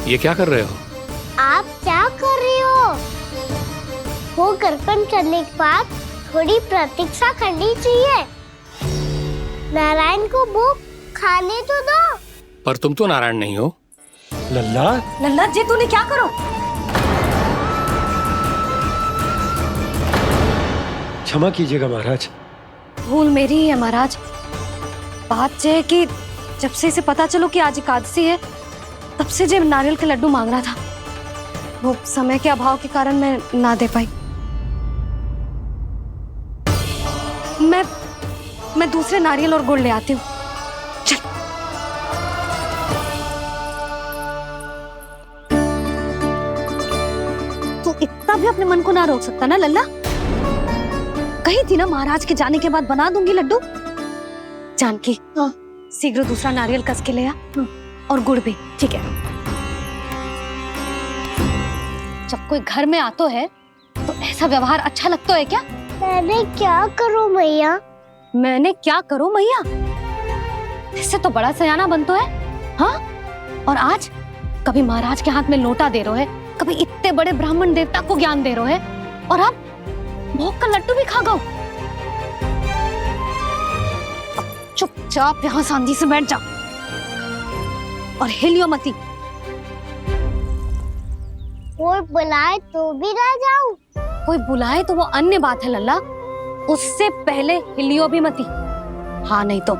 ये क्या कर रहे हो? आप क्या कर रहे हो? वो कर्पण करने के बाद थोड़ी प्रतीक्षा करनी चाहिए। नारायण को भूख खाने तो दो। पर तुम तो नारायण नहीं हो। लल्ला, लल्ला जी तूने क्या करो? क्षमा कीजिएगा महाराज। भूल मेरी ही है महाराज। बात यह है कि जब से इसे पता चलो कि आज एकादशी है, तब से जो नारियल के लड्डू मांग रहा था, वो समय के अभाव के कारण मैं ना दे पाई। मैं दूसरे नारियल और गुड़ ले आती हूँ। चल। तू इतना भी अपने मन को ना रोक सकता ना लल्ला? कही थी ना महाराज के जाने के बाद बना दूंगी लड्डू। जानकी, शीघ्र दूसरा नारियल कस के ले आ, और गुड़ भी। ठीक है। जब कोई घर में आतो है तो ऐसा व्यवहार अच्छा लगता है क्या? मैंने क्या करूं मैया? मैंने क्या करूं मैया? इससे तो बड़ा सयाना बनतो है। हाँ? और आज कभी महाराज के हाथ में लोटा दे रहे है, कभी इतने बड़े ब्राह्मण देवता को ज्ञान दे रहे है, और अब भोग का लड्डू भी खा गो। चुपचाप यहाँ शांति से बैठ जा और हिलियो मती। कोई बुलाए तो भी ना जाऊं? कोई बुलाए तो वो अन्य बात है लल्ला, उससे पहले हिलियो भी मती। हाँ नहीं तो।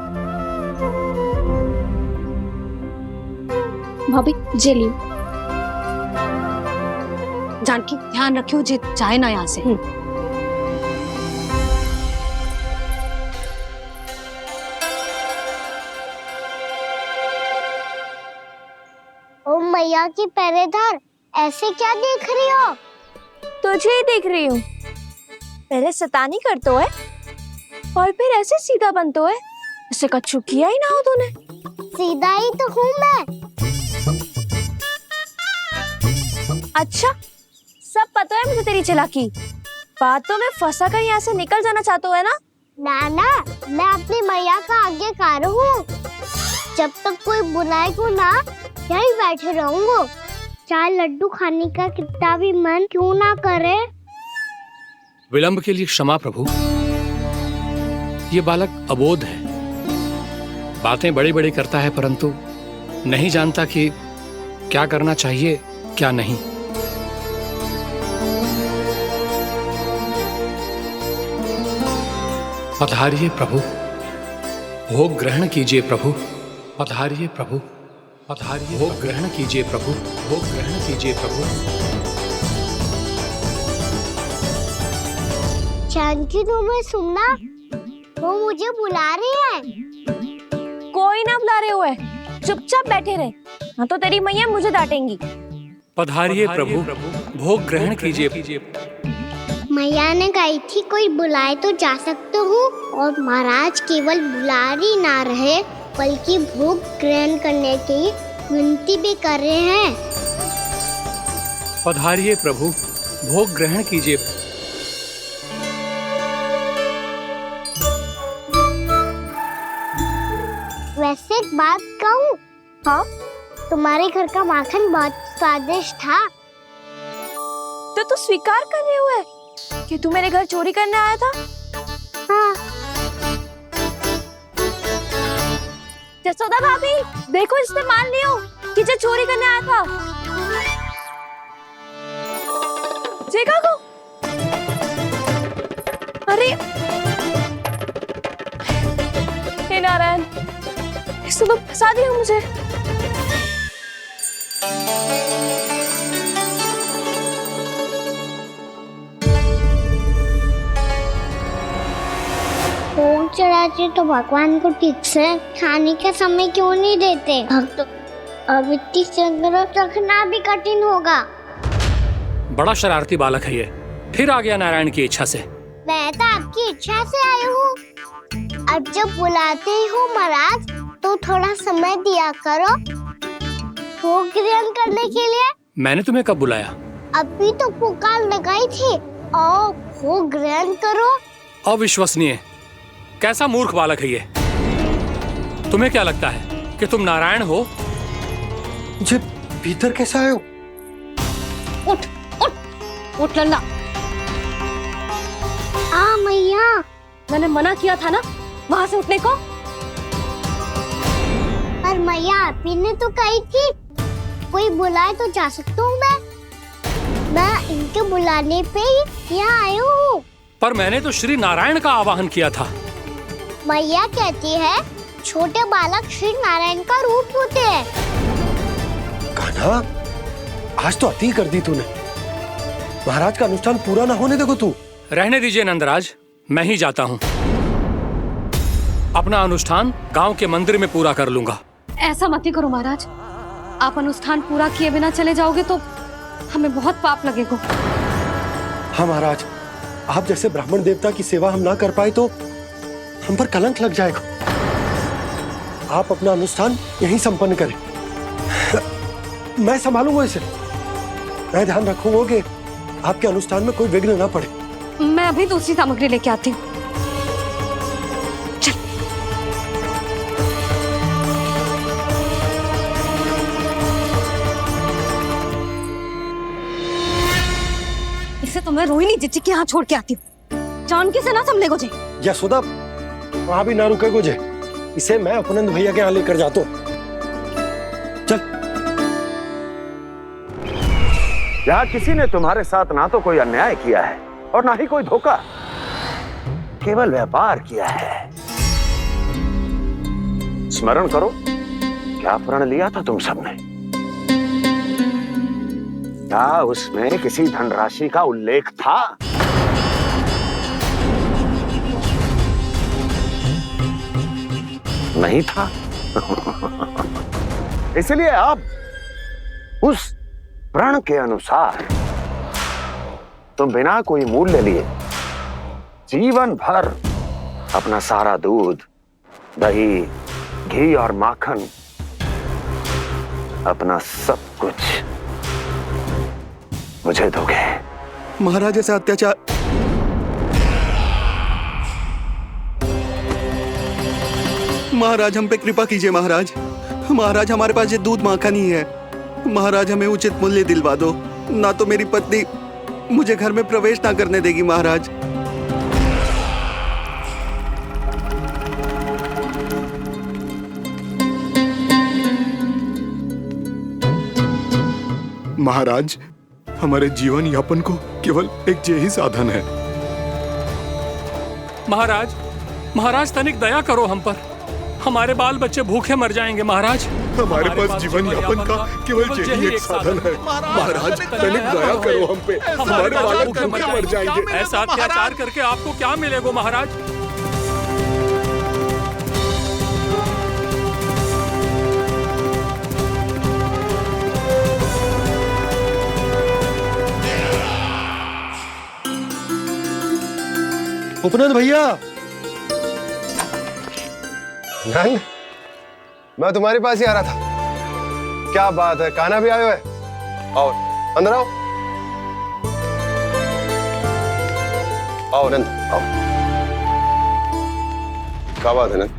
भाभी जे लियो। जानकी ध्यान रखियो जे जाए ना यहाँ से। ओ मैया की पहरेदार, ऐसे क्या देख रही हो? तुझे ही देख रही हूँ। पहले शैतानी करतो है और फिर ऐसे सीधा बनतो है, ऐसे कछु किया ही ना हो तूने। सीधा ही तो हूँ मैं। अच्छा, सब पता है मुझे तेरी चालाकी। बातों में फंसा कर यहाँ से निकल जाना चाहते हो है ना? नाना, मैं अपनी मैया का आज्ञाकार हूँ। जब तक कोई बुलाएगा ना, यहीं बैठे रहूंगा, चाहे लड्डू खाने का कितना भी मन क्यों ना करे। विलंब के लिए क्षमा प्रभु। ये बालक अबोध है, बातें बड़ी बड़ी करता है, परंतु नहीं जानता कि क्या करना चाहिए क्या नहीं। पधारिए प्रभु, भोग ग्रहण कीजिए प्रभु। पधारिए प्रभु, पधारिए। भोग ग्रहण कीजिए प्रभु, भोग ग्रहण कीजिए प्रभु। जानकी, तुम्हें सुनना, वो मुझे बुला रही है। कोई ना बुला रहे हुए, चुपचाप बैठे रहे, हाँ तो तेरी मैया मुझे डांटेंगी। पधारिए प्रभु, भोग ग्रहण कीजिए। मैया ने कही थी कोई बुलाए तो जा सकते हूँ, और महाराज केवल बुला रही ना रहे बल्कि भोग ग्रहण करने की विनती भी कर रहे हैं। पधारिए प्रभु, भोग ग्रहण कीजिए। वैसे एक बात कहूँ? हाँ? तुम्हारे घर का माखन बहुत स्वादिष्ट था। तो तू स्वीकार कर रहे हुए कि तू मेरे घर चोरी करने आया था? हाँ। जसोदा भाभी, देखो इसने मान लियो कि जो चोरी करने आया था। देखा को? अरे हे नारायण, इसने तो फंसा दिया मुझे। भोग चढ़ाते तो भगवान को ठीक से खाने का समय क्यों नहीं देते? भक्त अब इतनी संग्रह रखना भी कठिन होगा। बड़ा शरारती बालक है ये, फिर आ गया नारायण की इच्छा से। मैं तो आपकी इच्छा से आई हूँ। अब जब बुलाते ही हो महाराज, तो थोड़ा समय दिया करो भोग ग्रहण करने के लिए। मैंने तुम्हें कब बुलाया? अभी तो पुकार लगाई थी, आओ भोग ग्रहण करो। अविश्वसनीय, कैसा मूर्ख बालक है ये। तुम्हें क्या लगता है कि तुम नारायण हो? आप इधर कैसे आए हो? उठ उठ उठ लल्ला। मैया। मैंने मना किया था ना वहां से उठने को। पर मैया आपी ने तो कही थी कोई बुलाए तो जा सकता हूँ मैं इनके बुलाने पे ही यहाँ आई हूँ। पर मैंने तो श्री नारायण का आवाहन किया था। मैया कहती है छोटे बालक श्री नारायण का रूप होते हैं। कान्हा, आज तो अति कर दी तूने। महाराज का अनुष्ठान पूरा ना होने देखो तू। रहने दीजिए नंदराज, मैं ही जाता हूँ। अपना अनुष्ठान गांव के मंदिर में पूरा कर लूंगा। ऐसा मत ही करो महाराज, आप अनुष्ठान पूरा किए बिना चले जाओगे तो हमें बहुत पाप लगेगा। हाँ महाराज, आप जैसे ब्राह्मण देवता की सेवा हम ना कर पाए तो हम पर कलंक लग जाएगा। आप अपना अनुष्ठान यहीं संपन्न करें, मैं संभालूंगा इसे। मैं ध्यान रखूंगा कि आपके अनुष्ठान में कोई विघ्न ना पड़े। मैं अभी दूसरी सामग्री लेके आती हूँ। इसे तो मैं रोहिणी जीजी के यहाँ छोड़ के आती हूँ। जानकी से ना संभले गुजे। यशोदा, वहां भी ना रुके गुजे। इसे मैं अपनंद भैया के यहाँ लेकर जाता हूँ। चल। यहाँ किसी ने तुम्हारे साथ ना तो कोई अन्याय किया है और ना ही कोई धोखा, केवल व्यापार किया है। स्मरण करो, क्या प्रण लिया था तुम सबने? क्या उसमें किसी धनराशि का उल्लेख था? नहीं था। इसलिए अब उस प्रण के अनुसार तुम बिना कोई मूल्य लिए जीवन भर अपना सारा दूध, दही, घी और माखन, अपना सब कुछ मुझे दोगे। महाराज ऐसा अत्याचार। महाराज हम पे कृपा कीजिए महाराज। महाराज हमारे पास ये दूध माखन ही है। महाराज हमें उचित मूल्य दिलवा दो, ना तो मेरी पत्नी मुझे घर में प्रवेश ना करने देगी महाराज। महाराज, हमारे जीवन यापन को केवल एक यही साधन है। महाराज, महाराज तनिक दया करो हम पर। हमारे बाल बच्चे भूखे मर जाएंगे महाराज। हमारे पास जीवन यापन का केवल यही एक साधन है। महाराज तनिक दया करो हम पे। हमारे बालक भूखे मर जाएंगे। ऐसा अत्याचार करके आपको क्या मिलेगा महाराज? उपनंद भैया। नंद, मैं तुम्हारे पास ही आ रहा था। क्या बात है, कान्हा भी आयो है? आओ अंदर आओ। आओ नंद आओ। क्या बात है नंद,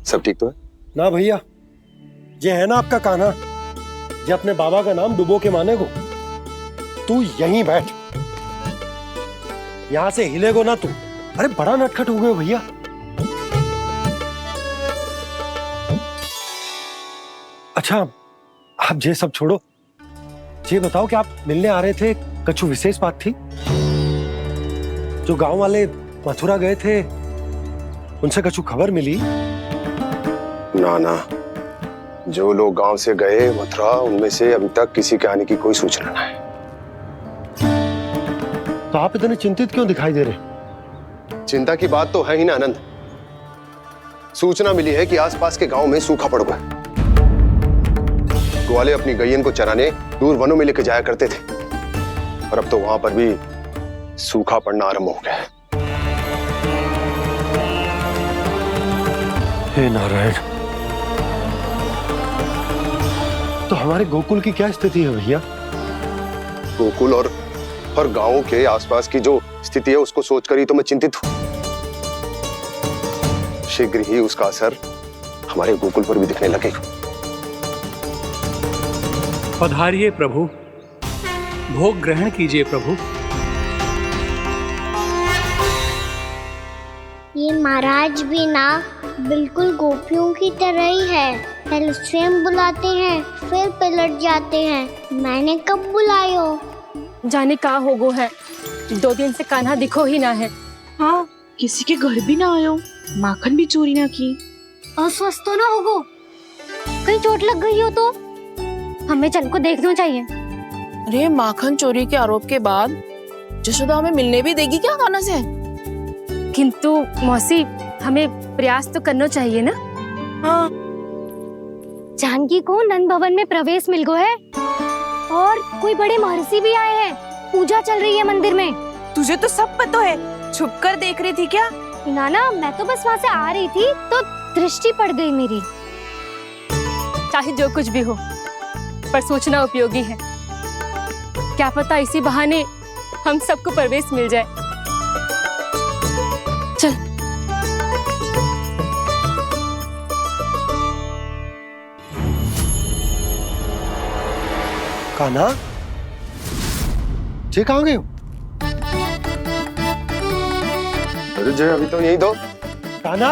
सब ठीक तो है? ना भैया, ये है ना आपका कान्हा, ये अपने बाबा का नाम डुबो के माने को। तू यहीं बैठ, यहां से हिलेगो ना तू। अरे बड़ा नटखट हो गए भैया। अच्छा, आप ये सब छोड़ो, ये बताओ कि आप मिलने आ रहे थे, कछु विशेष बात थी? जो गांव वाले मथुरा गए थे, उनसे कछु खबर मिली? ना ना, जो लोग गांव से गए मथुरा, उनमें से अभी तक किसी के आने की कोई सूचना नहीं। तो आप इतने चिंतित क्यों दिखाई दे रहे? चिंता की बात तो है ही ना आनंद। सूचना मिली है कि आसपास के गांव में सूखा पड़ गया। ग्वाले अपनी गैयन को चराने दूर वनों में लेके जाया करते थे, और अब तो वहां पर भी सूखा पड़ना आरंभ हो गया है। हे नारायण, तो हमारे गोकुल की क्या स्थिति है भैया? गोकुल और गांवों के आसपास की जो स्थिति है उसको सोचकर ही तो मैं चिंतित हूं। शीघ्र ही उसका असर हमारे गोकुल पर भी दिखने लगेगा। पधारिए प्रभु, भोग ग्रहण कीजिए प्रभु। ये महाराज भी ना बिल्कुल गोपियों की तरह ही है। पहले स्वयं बुलाते हैं, फिर पलट जाते हैं। मैंने कब बुलाए हो? जाने का होगो है, 2 दिन से कान्हा दिखो ही ना है। हाँ, किसी के घर भी ना आयो, माखन भी चोरी ना की। अस्वस्थ तो ना होगो, कहीं चोट लग गई हो तो हमें चल को देखना चाहिए। अरे माखन चोरी के आरोप के बाद जशोदा हमें मिलने भी देगी क्या कान्हा से? किंतु मौसी, हमें प्रयास तो करना चाहिए ना। हाँ, जानकी को नंद भवन में प्रवेश मिल गो है और कोई बड़े महर्षि भी आए हैं। पूजा चल रही है मंदिर में। तुझे तो सब पता है, छुप कर देख रही थी क्या? ना, मैं तो बस वहाँ से आ रही थी तो दृष्टि पड़ गई मेरी। चाहे जो कुछ भी हो, पर सोचना उपयोगी है। क्या पता इसी बहाने हम सबको प्रवेश मिल जाए। चल। कान्हा, जे कहाँ गए हो? अरे जय, अभी तो यही दो। कान्हा,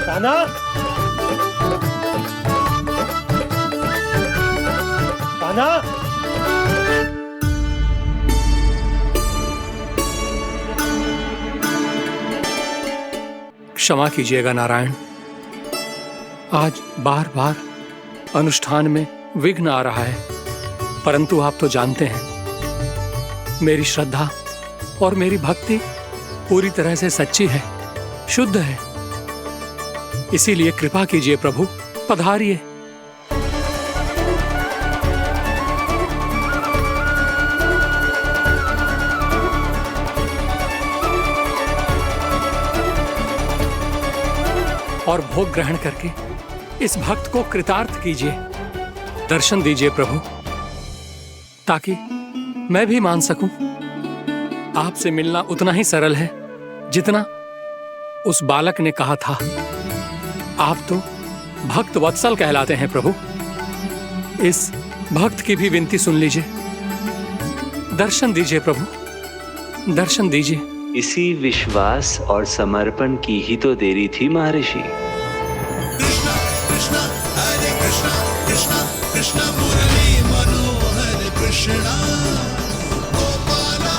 कान्हा, कान्हा। क्षमा कीजिएगा नारायण, आज बार बार अनुष्ठान में विघ्न आ रहा है, परंतु आप तो जानते हैं मेरी श्रद्धा और मेरी भक्ति पूरी तरह से सच्ची है, शुद्ध है। इसीलिए कृपा कीजिए प्रभु, पधारिए। और भोग ग्रहण करके इस भक्त को कृतार्थ कीजिए। दर्शन दीजिए प्रभु, ताकि मैं भी मान सकूं। आपसे मिलना उतना ही सरल है जितना उस बालक ने कहा था। आप तो भक्त वत्सल कहलाते हैं प्रभु। इस भक्त की भी विनती सुन लीजिए। दर्शन दीजिए प्रभु, दर्शन दीजिए। इसी विश्वास और समर्पण की ही तो देरी थी महर्षि। कृष्णा कृष्णा हरे कृष्णा, कृष्णा कृष्णा मुरली मनोहर कृष्णा, गोपाला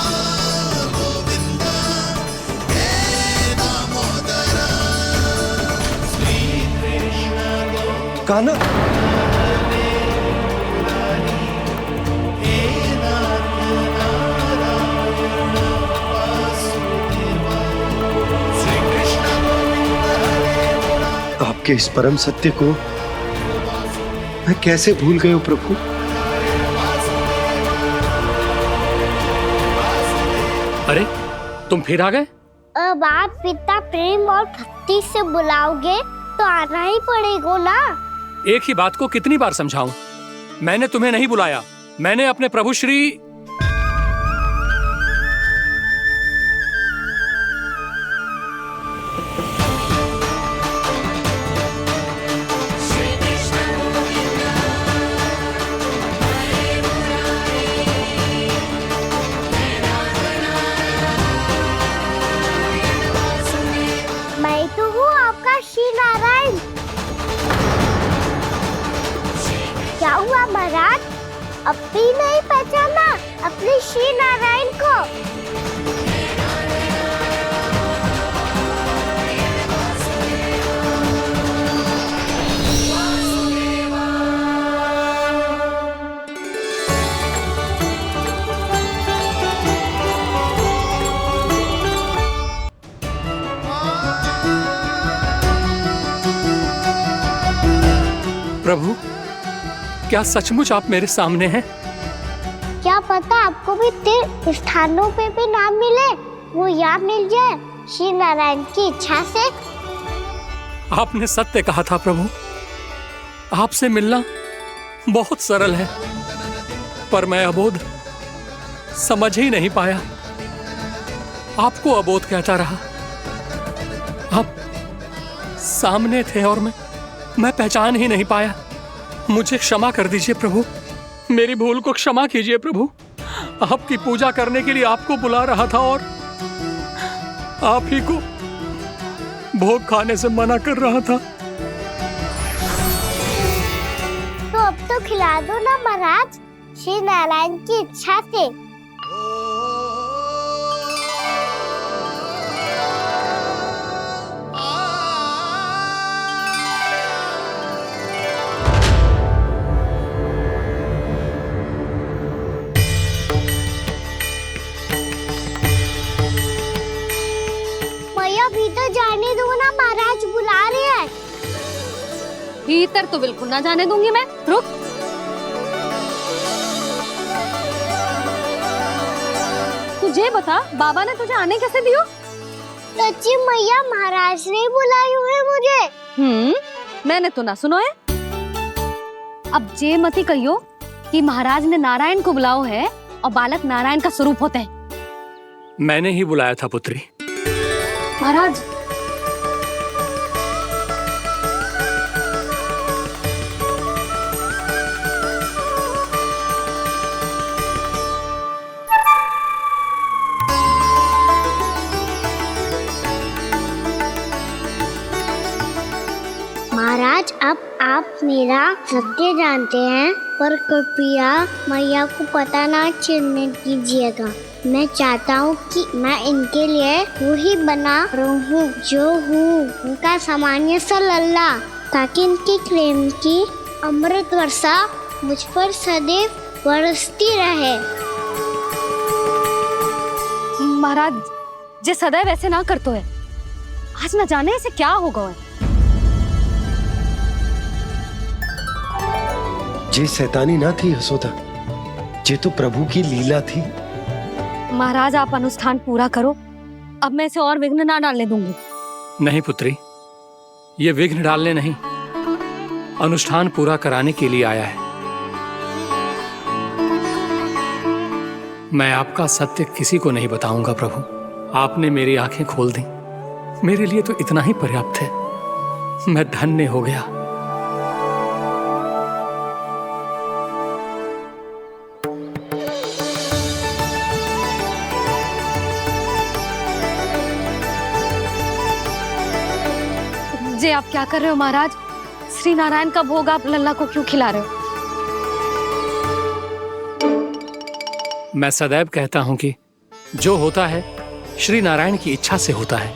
गोविंदा हे दामोदरा, श्री कृष्ण कान्हा, आपके इस परम सत्य को मैं कैसे भूल गया हूं प्रभु। अरे तुम फिर आ गए? अब आप इतना प्रेम और भक्ति से बुलाओगे तो आना ही पड़ेगा ना। एक ही बात को कितनी बार समझाऊं? मैंने तुम्हें नहीं बुलाया, मैंने अपने प्रभु श्री मैं तो हूँ आपका श्री नारायण। क्या हुआ महाराज, अब भी नहीं पहचाना अपने श्री नारायण को? प्रभु, क्या सचमुच आप मेरे सामने हैं? क्या पता आपको भी तीर्थ स्थानों पे भी नाम मिले, वो यहाँ मिल जाए श्री नारायण की इच्छा से। आपने सत्य कहा था प्रभु, आपसे मिलना बहुत सरल है, पर मैं अबोध समझ ही नहीं पाया। आपको अबोध कहता रहा। आप सामने थे और मैं मैं पहचान ही नहीं पाया। मुझे क्षमा कर दीजिए प्रभु, मेरी भूल को क्षमा कीजिए प्रभु। आपकी पूजा करने के लिए आपको बुला रहा था और आप ही को भोग खाने से मना कर रहा था। तो अब तो खिला दो ना महाराज, श्री नारायण की इच्छा से। भीतर जाने दो ना, महाराज बुला रहे हैं। भीतर तो बिल्कुल ना जाने दूंगी मैं। रुक। तुझे बता, बाबा ने तुझे आने कैसे दियो? सच्ची मैया, महाराज ने बुलाई हुई मुझे। मैंने तो ना सुनो है। अब जे मती कहियो कि महाराज ने नारायण को बुलाओ है और बालक नारायण का स्वरूप होते हैं। मैंने ही बुलाया था पुत्री। महाराज, महाराज अब आप मेरा सत्य जानते हैं, पर कृपया मैया को पता ना चलने दीजिएगा। मैं चाहता हूँ कि मैं इनके लिए वही बना रहूँ जो हूँ, उनका सामान्य सा लल्ला, ताकि इनके प्रेम की अमृत वर्षा मुझ पर सदैव बरसती रहे। महाराज जे सदैव ऐसे ना करतो है, आज न जाने इसे क्या होगा है। जे शैतानी ना थी यशोदा, जे तो प्रभु की लीला थी। महाराज आप अनुष्ठान पूरा करो, अब मैं इसे और विघ्न ना डालने दूंगी। नहीं पुत्री, ये विघ्न डालने नहीं, अनुष्ठान पूरा कराने के लिए आया है। मैं आपका सत्य किसी को नहीं बताऊंगा प्रभु। आपने मेरी आंखें खोल दी, मेरे लिए तो इतना ही पर्याप्त है। मैं धन्य हो गया। जे आप क्या कर रहे हो महाराज? श्री नारायण का भोग आप लल्ला को क्यों खिला रहे हो? मैं सदैव कहता हूं कि जो होता है श्री नारायण की इच्छा से होता है,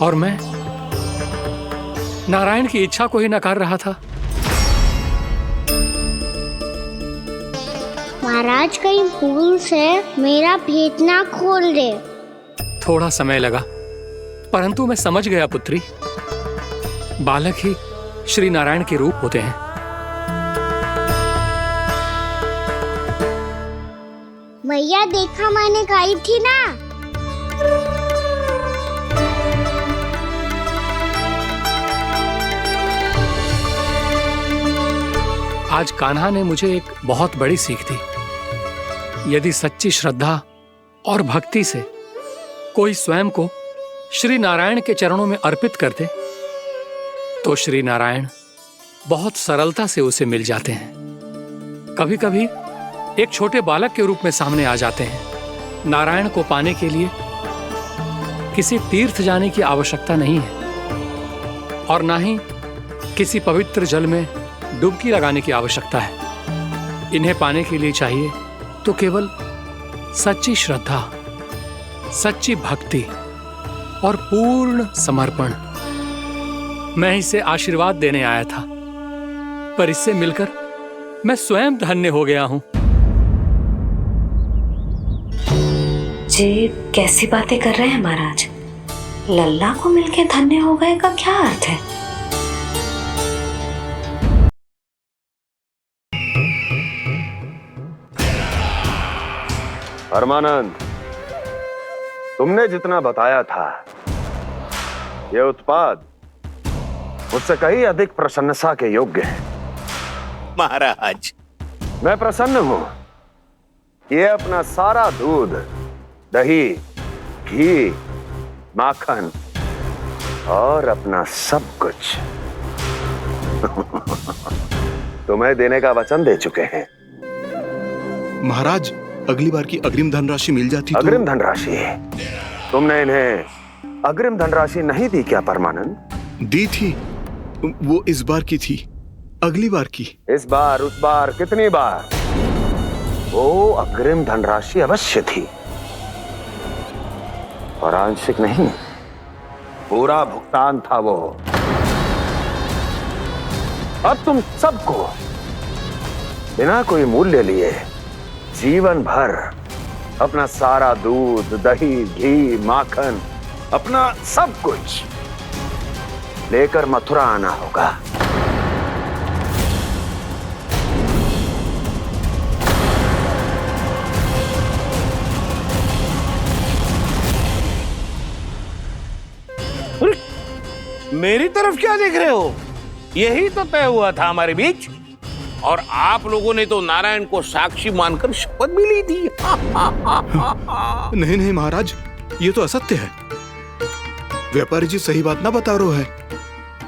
और मैं नारायण की इच्छा को ही नकार रहा था। महाराज कहीं भूल से मेरा भेद ना खोल दे। थोड़ा समय लगा, परंतु मैं समझ गया पुत्री। बालक ही श्री नारायण के रूप होते हैं। मैया देखा, मैंने कही थी ना। आज कान्हा ने मुझे एक बहुत बड़ी सीख दी। यदि सच्ची श्रद्धा और भक्ति से कोई स्वयं को श्री नारायण के चरणों में अर्पित कर दे, तो श्री नारायण बहुत सरलता से उसे मिल जाते हैं। कभी कभी एक छोटे बालक के रूप में सामने आ जाते हैं। नारायण को पाने के लिए किसी तीर्थ जाने की आवश्यकता नहीं है, और ना ही किसी पवित्र जल में डुबकी लगाने की आवश्यकता है। इन्हें पाने के लिए चाहिए तो केवल सच्ची श्रद्धा, सच्ची भक्ति और पूर्ण समर्पण। मैं इसे आशीर्वाद देने आया था, पर इससे मिलकर मैं स्वयं धन्य हो गया हूं। जी कैसी बातें कर रहे हैं महाराज? लल्ला को मिलके धन्य हो गए का क्या अर्थ है? परमानंद, तुमने जितना बताया था, यह उत्पाद मुझसे कहीं अधिक प्रशंसा के योग्य है। महाराज, मैं प्रसन्न हूं। ये अपना सारा दूध, दही, घी, माखन और अपना सब कुछ तुम्हें देने का वचन दे चुके हैं। महाराज, अगली बार की अग्रिम धनराशि मिल जाती तो। अग्रिम धनराशि? तुमने इन्हें अग्रिम धनराशि नहीं दी क्या परमानंद? दी थी, वो इस बार की थी, अगली बार की। इस बार, उस बार, कितनी बार? वो अग्रिम धनराशि अवश्य थी, और आंशिक नहीं, पूरा भुगतान था वो। अब तुम सबको बिना कोई मूल्य लिए जीवन भर अपना सारा दूध, दही, घी, माखन, अपना सब कुछ लेकर मथुरा आना होगा। मेरी तरफ क्या देख रहे हो? यही तो तय हुआ था हमारे बीच, और आप लोगों ने तो नारायण को साक्षी मानकर शपथ भी ली थी। नहीं नहीं महाराज, ये तो असत्य है। व्यापारी जी सही बात ना बता रहे हैं।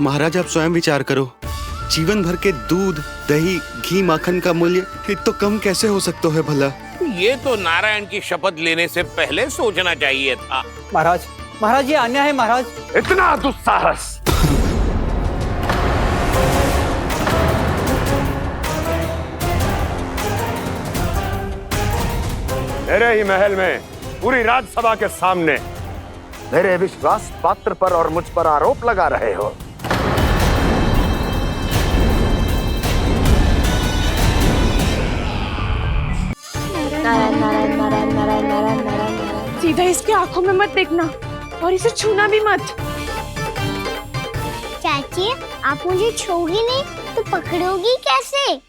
महाराज आप स्वयं विचार करो, जीवन भर के दूध, दही, घी, माखन का मूल्य तो कम कैसे हो सकता है भला? ये तो नारायण की शपथ लेने से पहले सोचना चाहिए था। महाराज, महाराज ये अन्याय है महाराज। इतना दुस्साहस! मेरे ही महल में पूरी राज्यसभा के सामने मेरे विश्वास पात्र पर और मुझ पर आरोप लगा रहे हो। नारायण नारायण नारायण नारायण नारायण नारायण। सीधा इसके आंखों में मत देखना और इसे छूना भी मत। चाची, आप मुझे छोड़ोगी नहीं तो पकड़ोगी कैसे?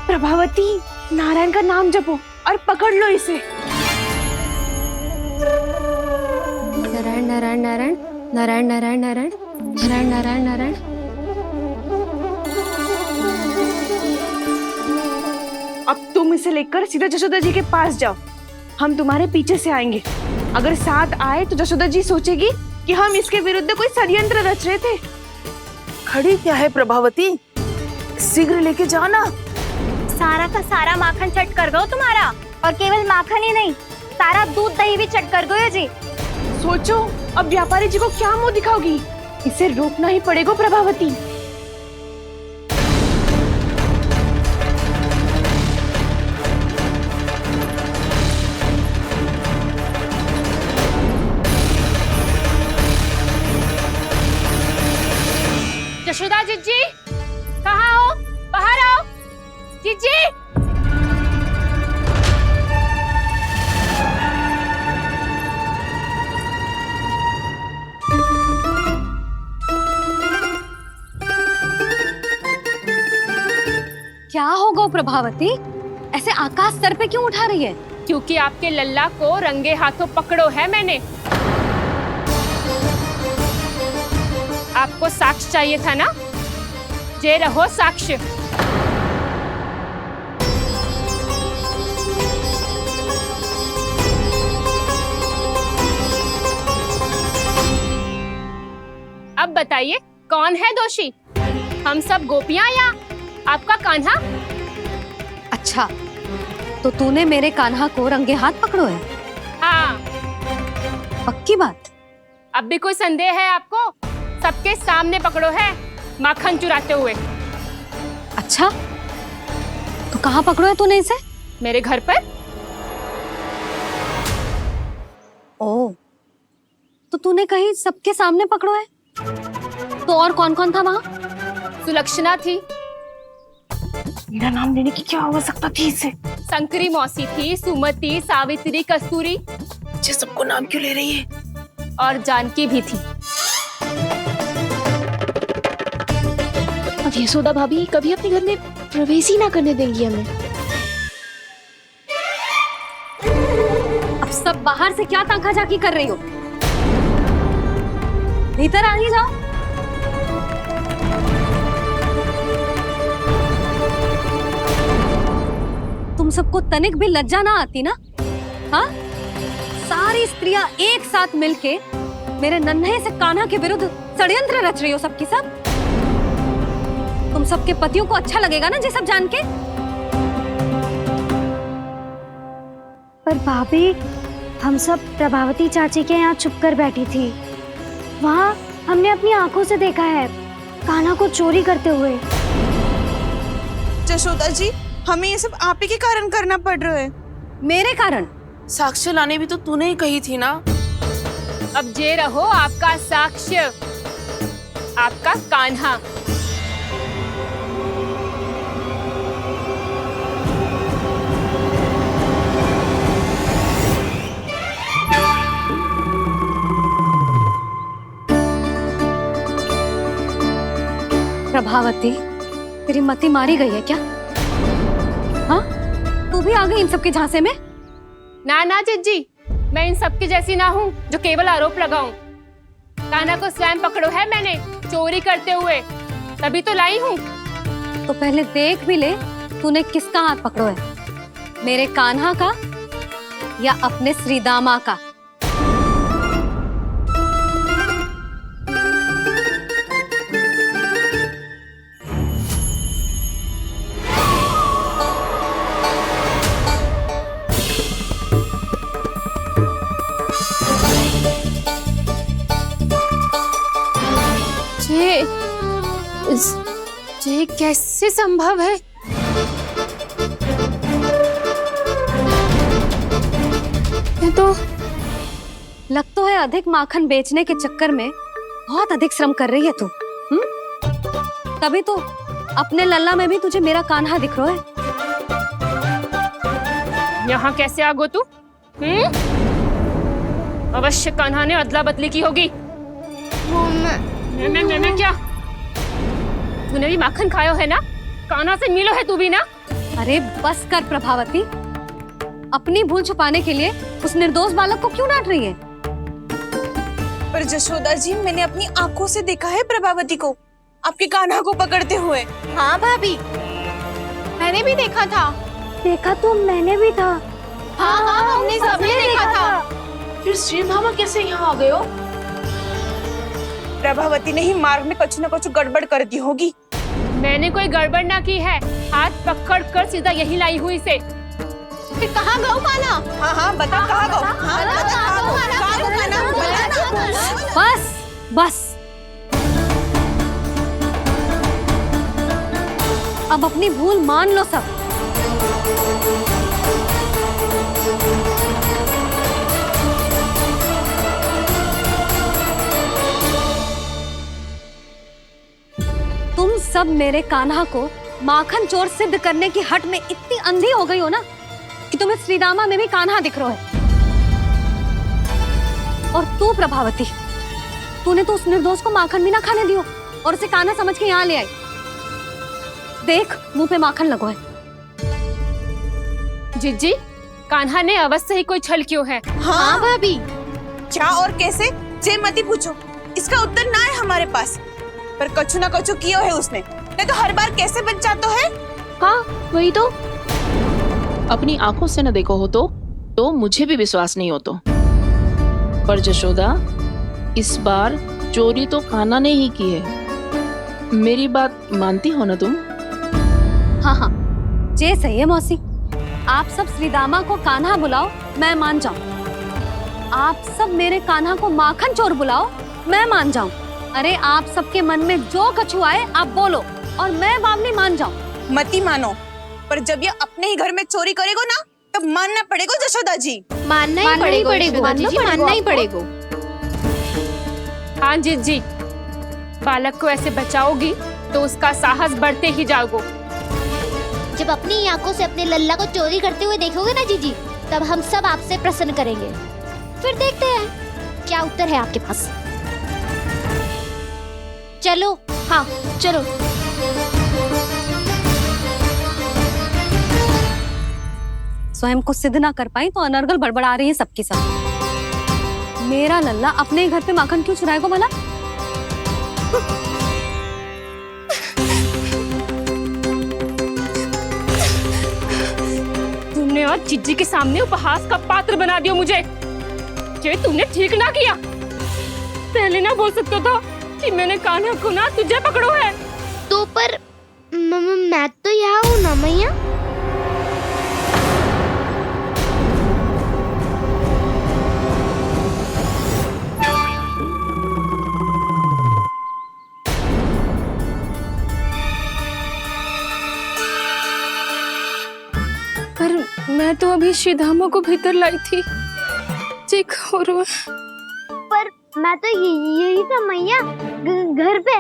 प्रभावती, नारायण का नाम जपो और पकड़ लो इसे। नारायण नारायण नारायण नारायण नारायण नारायण नारायण नारायण नारायण। अब तुम इसे लेकर सीधा जशोदा जी के पास जाओ, हम तुम्हारे पीछे से आएंगे। अगर साथ आए तो जशोदा जी सोचेगी कि हम इसके विरुद्ध कोई षड्यंत्र रच रहे थे। खड़ी क्या है प्रभावती, शीघ्र लेके जाना। सारा का सारा माखन चट कर गयो तुम्हारा, और केवल माखन ही नहीं, सारा दूध दही भी चट कर गयो जी। सोचो अब व्यापारी जी को क्या मुंह दिखाओगी? इसे रोकना ही पड़ेगा प्रभावती। जशोदा जीजी, कहाँ हो? बाहर आओ जीजी। क्या हो गो प्रभावती, ऐसे आकाश सर पे क्यों उठा रही है? क्योंकि आपके लल्ला को रंगे हाथों पकड़ो है मैंने। आपको साक्ष्य चाहिए था ना, जे रहो साक्ष्य। अब बताइए कौन है दोषी, हम सब गोपियां या आपका कान्हा? अच्छा, तो तूने मेरे कान्हा को रंगे हाथ पकड़ो है? हाँ। पक्की बात? अब भी कोई संदेह है आपको? सबके सामने पकड़ो है, माखन चुराते हुए। अच्छा, तो कहाँ पकड़ो है तूने इसे? मेरे घर पर। ओ, तो तूने कहीं सबके सामने पकड़ो है? तो और कौन कौन था वहाँ? सुलक्षणा थी। मेरा नाम लेने की क्या आवश्यकता थी इसे? संकरी मौसी थी, सुमति, सावित्री, कस्तूरी। ये सबको नाम क्यों ले रही है? और जानकी भी थी। अब यशोदा भाभी कभी अपने घर में प्रवेश ही ना करने देंगी हमें। अब सब बाहर से क्या ताका झाकी कर रही हो? भीतर आ ही जाओ। सबको तनिक भी लज्जा ना आती ना? हाँ, सारी स्त्रियां एक साथ मिलके मेरे नन्हे से कान्हा के विरुद्ध षड्यंत्र रच रही हो सबकी सब। तुम सबके पतियों को अच्छा लगेगा ना ये सब जान के? पर भाभी, हम सब प्रभावती चाची के यहाँ छुप कर बैठी थी। वहाँ हमने अपनी आंखों से देखा है कान्हा को चोरी करते हुए। जशोदा जी, हमें ये सब आप ही के कारण करना पड़ रहा है। मेरे कारण? साक्ष्य लाने भी तो तूने ही कही थी ना। अब जे रहो आपका साक्ष्य, आपका कान्हा। प्रभावती, तेरी मति मारी गई है क्या? हाँ, तू भी आ गई इन सबके झांसे में? ना ना जिज्जी, मैं इन सबकी जैसी ना हूँ जो केवल आरोप लगाऊं। कान्हा को स्वयं पकड़ो है मैंने चोरी करते हुए, तभी तो लाई हूँ। तो पहले देख भी ले तूने किसका हाथ पकड़ो है, मेरे कान्हा का या अपने श्रीदामा का? ये कैसे संभव है? ये तो लग तो है अधिक माखन बेचने के चक्कर में बहुत अधिक श्रम कर रही है तू। तभी तो अपने लल्ला में भी तुझे मेरा कान्हा दिख रहा है। यहाँ कैसे आ गो तू? अवश्य कान्हा ने अदला बदली की होगी। मैं क्या? तूने भी माखन खायो है ना? कान्हा से मिलो है तू भी ना? अरे बस कर प्रभावती, अपनी भूल छुपाने के लिए उस निर्दोष बालक को क्यों डांट रही है? पर जशोदा जी, मैंने अपनी आंखों से देखा है प्रभावती को आपके कान्हा को पकड़ते हुए। हाँ भाभी, मैंने भी देखा था। देखा तो मैंने भी था। हाँ हाँ, हमने सबने देखा था। फिर श्रीधामा कैसे यहाँ आ गए हो? प्रभावती ने ही मार्ग में कुछ न कुछ गड़बड़ कर दी होगी। मैंने कोई गड़बड़ ना की है, हाथ पकड़ कर सीधा यही लाई हुई से। फिर कहाँ गौ कान्हा? हाँ हाँ बता, कहाँ गौ? हाँ बस बस, अब अपनी भूल मान लो सब। तुम सब मेरे कान्हा को माखन चोर सिद्ध करने की हट में इतनी अंधी हो गई हो ना कि तुम्हें श्रीदामा में भी कान्हा दिख रहा है। और तू प्रभावती, तूने तो उस निर्दोष को माखन भी ना खाने दियो और उसे कान्हा समझ के यहाँ ले आई। देख, मुंह पे माखन लगो है। जिज्जी, कान्हा ने अवश्य ही कोई छल क्यों है। हाँ भाभी, क्या और कैसे जे मती पूछो, इसका उत्तर ना है हमारे पास। पर कछु ना कछु कियो है उसने, नहीं तो हर बार कैसे बच जाता है। हाँ वही तो, अपनी आंखों से न देखो हो तो मुझे भी विश्वास नहीं हो तो। पर जशोदा, इस बार चोरी तो कान्हा ने ही की है। मेरी बात मानती हो ना तुम? हाँ हाँ, जे सही है मौसी। आप सब श्रीदामा को कान्हा बुलाओ, मैं मान जाऊं। आप सब मेरे कान्हा को माखन चोर बुलाओ, मैं मान जाऊं। अरे आप सबके मन में जो कछु आए आप बोलो और मैं बावली मान जाऊं। मती मानो, पर जब ये अपने ही घर में चोरी करेगो ना तब मानना पड़ेगा जशोदा जी। मानना ही पड़ेगा, मानना ही पड़ेगा। हाँ जिज्जी, बालक को ऐसे बचाओगी तो उसका साहस बढ़ते ही जाओगे। जब अपनी आंखों से अपने लल्ला को चोरी करते हुए देखोगे ना जीजी, तब हम सब आपसे प्रसन्न करेंगे। फिर देखते हैं क्या उत्तर है आपके पास। चलो, हाँ चलो। स्वयं को सिद्ध ना कर पाई तो अनर्गल बड़बड़ा रही है सबकी सब। मेरा लल्ला अपने ही घर पे माखन क्यों चुराएगा भला? आज चिज्जी के सामने उपहास का पात्र बना दियो मुझे। ये तूने ठीक ना किया। पहले ना बोल सकता था कि मैंने कान्हा को ना तुझे पकड़ो है। तो पर मैं तो यहाँ हूँ ना मैया। पर मैं तो अभी श्रीधामा को भीतर लाई थी। चेक हो रहा है। पर मैं तो यही था मैया, घर पे।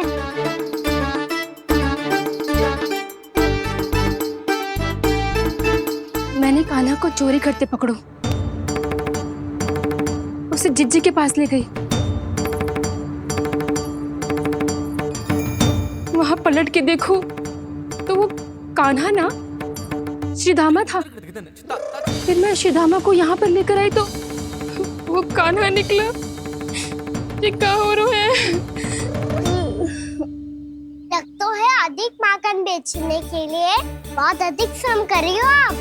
मैंने कान्हा को चोरी करते पकड़ो, उसे जिज्जी के पास ले गई। वहां पलट के देखो तो वो कान्हा ना श्रीधामा था। फिर मैं श्रीधामा को यहाँ पर लेकर आई तो वो कान्हा निकला। ये क्या हो रहा है? लगता है अधिक माखन बेचने के लिए बहुत अधिक श्रम कर रही हो आप।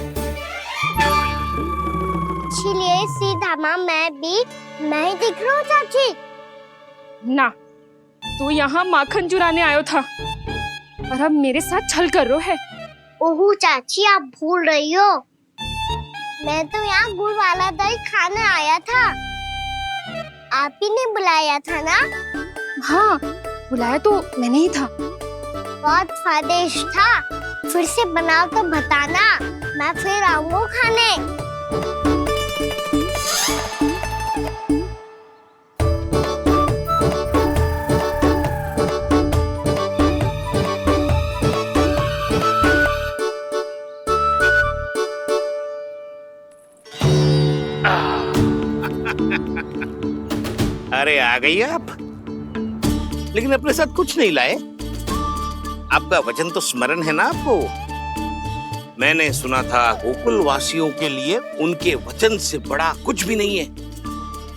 इसलिए श्रीधामा मैं ही दिख रहा हूँ चाची। ना, तू यहाँ माखन चुराने आयो था और अब मेरे साथ छल कर रो है। ओहो चाची, आप भूल रही हो। मैं तो यहाँ गुड़ वाला दही खाने आया था। आप ही ने बुलाया था ना? हाँ, बुलाया तो मैंने ही था। बहुत स्वादिष्ट था। फिर से बनाओ तो बताना, मैं फिर आऊंगा खाने। अरे आ गई आप, लेकिन अपने साथ कुछ नहीं लाए। आपका वचन तो स्मरण है ना आपको? मैंने सुना था गोकुल वासियों के लिए उनके वचन से बड़ा कुछ भी नहीं है।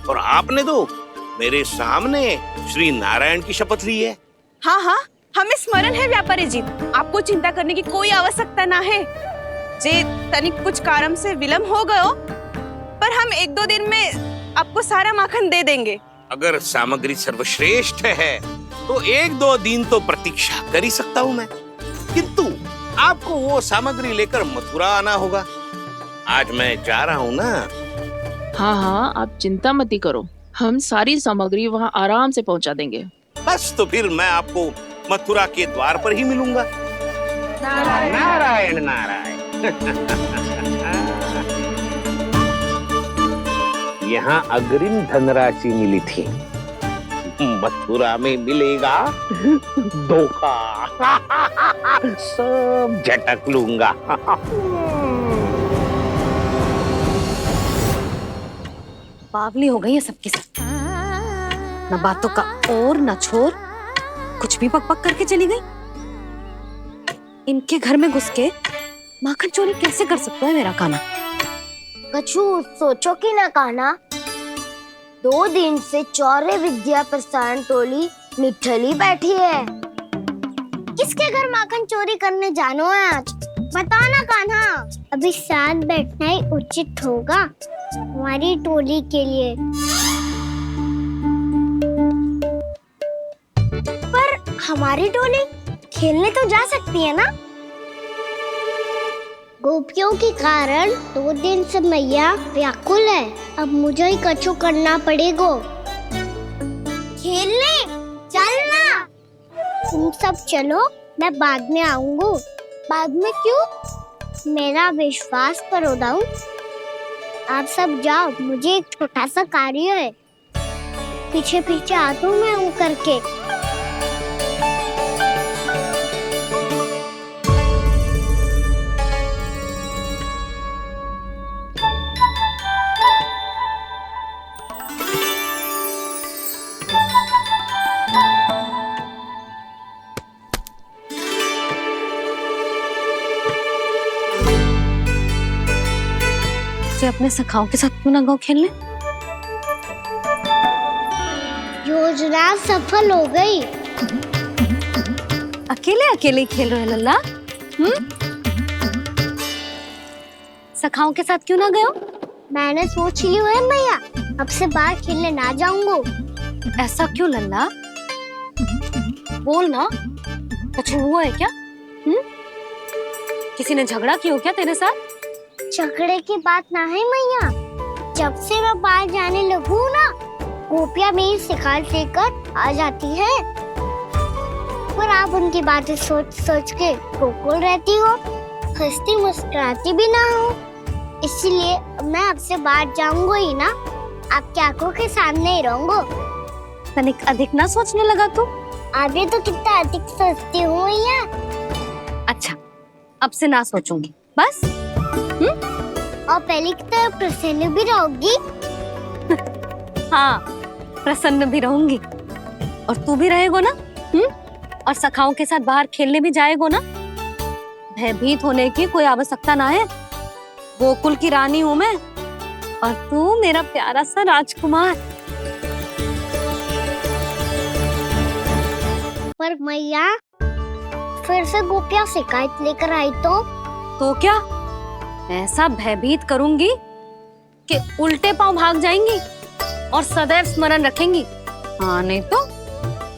और आपने तो मेरे सामने श्री नारायण की शपथ ली है। हाँ हाँ, हमें स्मरण है व्यापारी जी। आपको चिंता करने की कोई आवश्यकता ना है। जे तनिक कुछ कारण से विलंब हो गयो, पर हम 1-2 दिन में आपको सारा माखन दे देंगे। अगर सामग्री सर्वश्रेष्ठ है तो 1-2 दिन तो प्रतीक्षा कर ही सकता हूँ मैं, किंतु आपको वो सामग्री लेकर मथुरा आना होगा। आज मैं जा रहा हूँ ना। हाँ हाँ, आप चिंता मत ही करो, हम सारी सामग्री वहाँ आराम से पहुँचा देंगे। बस तो फिर मैं आपको मथुरा के द्वार पर ही मिलूंगा। नारायण नारायण। यहाँ अग्रिम धनराशि मिली थी, मथुरा में मिलेगा धोखा। सब झटक लूंगा। बावली हो गई है सबकी सब। न बातों का और न छोर, कुछ भी पक पक करके चली गई। इनके घर में घुस के माखन चोरी कैसे कर सकता है मेरा कान्हा? कछु सोचो कि ना कान्हा, 2 दिन से चौर्य विद्या प्रसारण टोली निठली बैठी है। किसके घर माखन चोरी करने जानो है आज? बताओ ना कान्हा। अभी साथ बैठना ही उचित होगा हमारी टोली के लिए। पर हमारी टोली खेलने तो जा सकती है ना? गोपियों के कारण 2 दिन से मैया व्याकुल है। अब मुझे ही कछु करना पड़ेगा। खेलने चलना। तुम सब चलो, मैं बाद में आऊंगा। बाद में क्यों? मेरा विश्वास करो दाऊ। आप सब जाओ, मुझे एक छोटा सा कार्य है। पीछे पीछे आता हूँ मैं हूँ करके। अपने सखाओं के साथ क्यों ना गाँव खेलने? योजना सफल हो गई। अकेले अकेले खेल रहे लल्ला? सखाओं के साथ क्यों ना गए हो? मैंने सोच लिया है मैया, अब से बाहर खेलने ना जाऊंगा। ऐसा क्यों लल्ला? बोल ना, कुछ हुआ है क्या? किसी ने झगड़ा किया हो क्या तेरे साथ? झगड़े की बात ना है मैया, जब से मैं बाहर जाने लगू ना, गोपियाँ मेरी शिकायत लेकर आ जाती है, पर आप उनकी बातें सोच सोच के गोकुल रहती हो, हंसती मुस्कुराती भी ना हो। इसलिए मैं आपसे बाहर जाऊंगा ही ना, आपकी आंखों के सामने ही रहूंगा। तनिक अधिक ना सोचने लगा तू? आगे तो कितना अधिक सोचती हूँ मैया। अच्छा, अब से ना सोचूंगी बस। और पहले की तरह प्रसन्न भी रहोगी। हाँ, प्रसन्न भी रहूंगी। और तू भी रहेगो ना? और सखाओं के साथ बाहर खेलने भी जाएगो ना? भयभीत होने की कोई आवश्यकता ना है। गोकुल की रानी हूँ मैं, और तू मेरा प्यारा सा राजकुमार। पर मैया, फिर से गोपियाँ शिकायत लेकर आई तो क्या? ऐसा भयभीत करूंगी कि उल्टे पांव भाग जाएंगी और सदैव स्मरण रखेंगी। हाँ नहीं तो?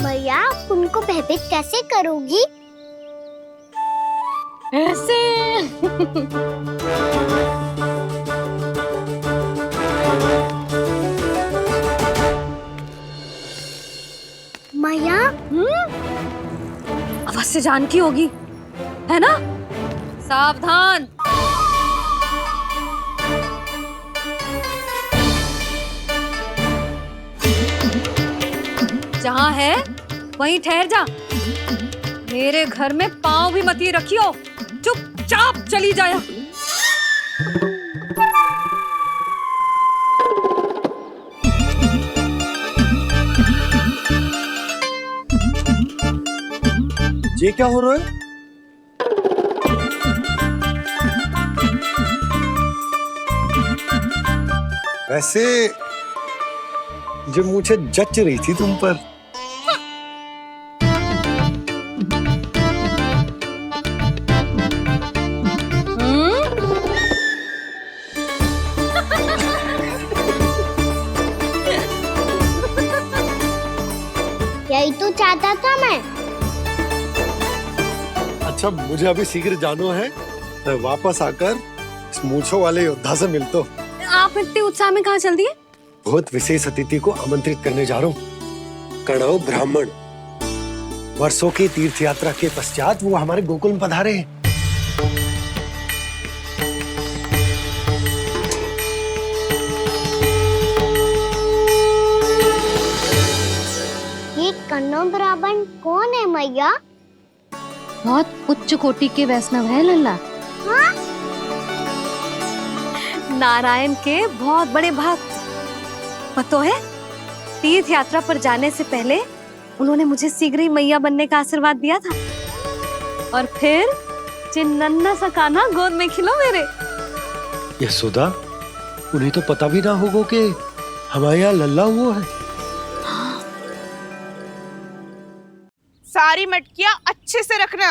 मैया, आप उनको भयभीत कैसे करोगी? ऐसे। मैया, अवश्य जानकी होगी, है ना? सावधान। जहाँ है वहीं ठहर जा। मेरे घर में पाँव भी मत ही रखियो, चुपचाप चली जाया। ये क्या हो रहा है? वैसे जो मुझे जच रही थी तुम पर। यही तो चाहता था मैं। अच्छा, मुझे अभी शीघ्र जाना है, मैं वापस आकर इस मूंछों वाले योद्धा से मिलता हूँ। आप इतने उत्साह में कहाँ चल दिए? बहुत विशेष अतिथि को आमंत्रित करने जा रहा हूँ, कणव ब्राह्मण। वर्षों की तीर्थ यात्रा के पश्चात वो हमारे गोकुल में पधारे हैं। ये कणव ब्राह्मण कौन है मैया? बहुत उच्च कोटि के वैष्णव है लल्ला। हाँ? नारायण के बहुत बड़े भक्त। पता है, तीर्थ यात्रा पर जाने से पहले उन्होंने मुझे शीघ्र ही मैया बनने का आशीर्वाद दिया था, और फिर चिन्नन्ना सा कान्हा गोद में खिलो मेरे। यशोदा, उन्हें तो पता भी ना होगा कि हमारे यहाँ लल्ला हुआ है। सारी मटकियां अच्छे से रखना।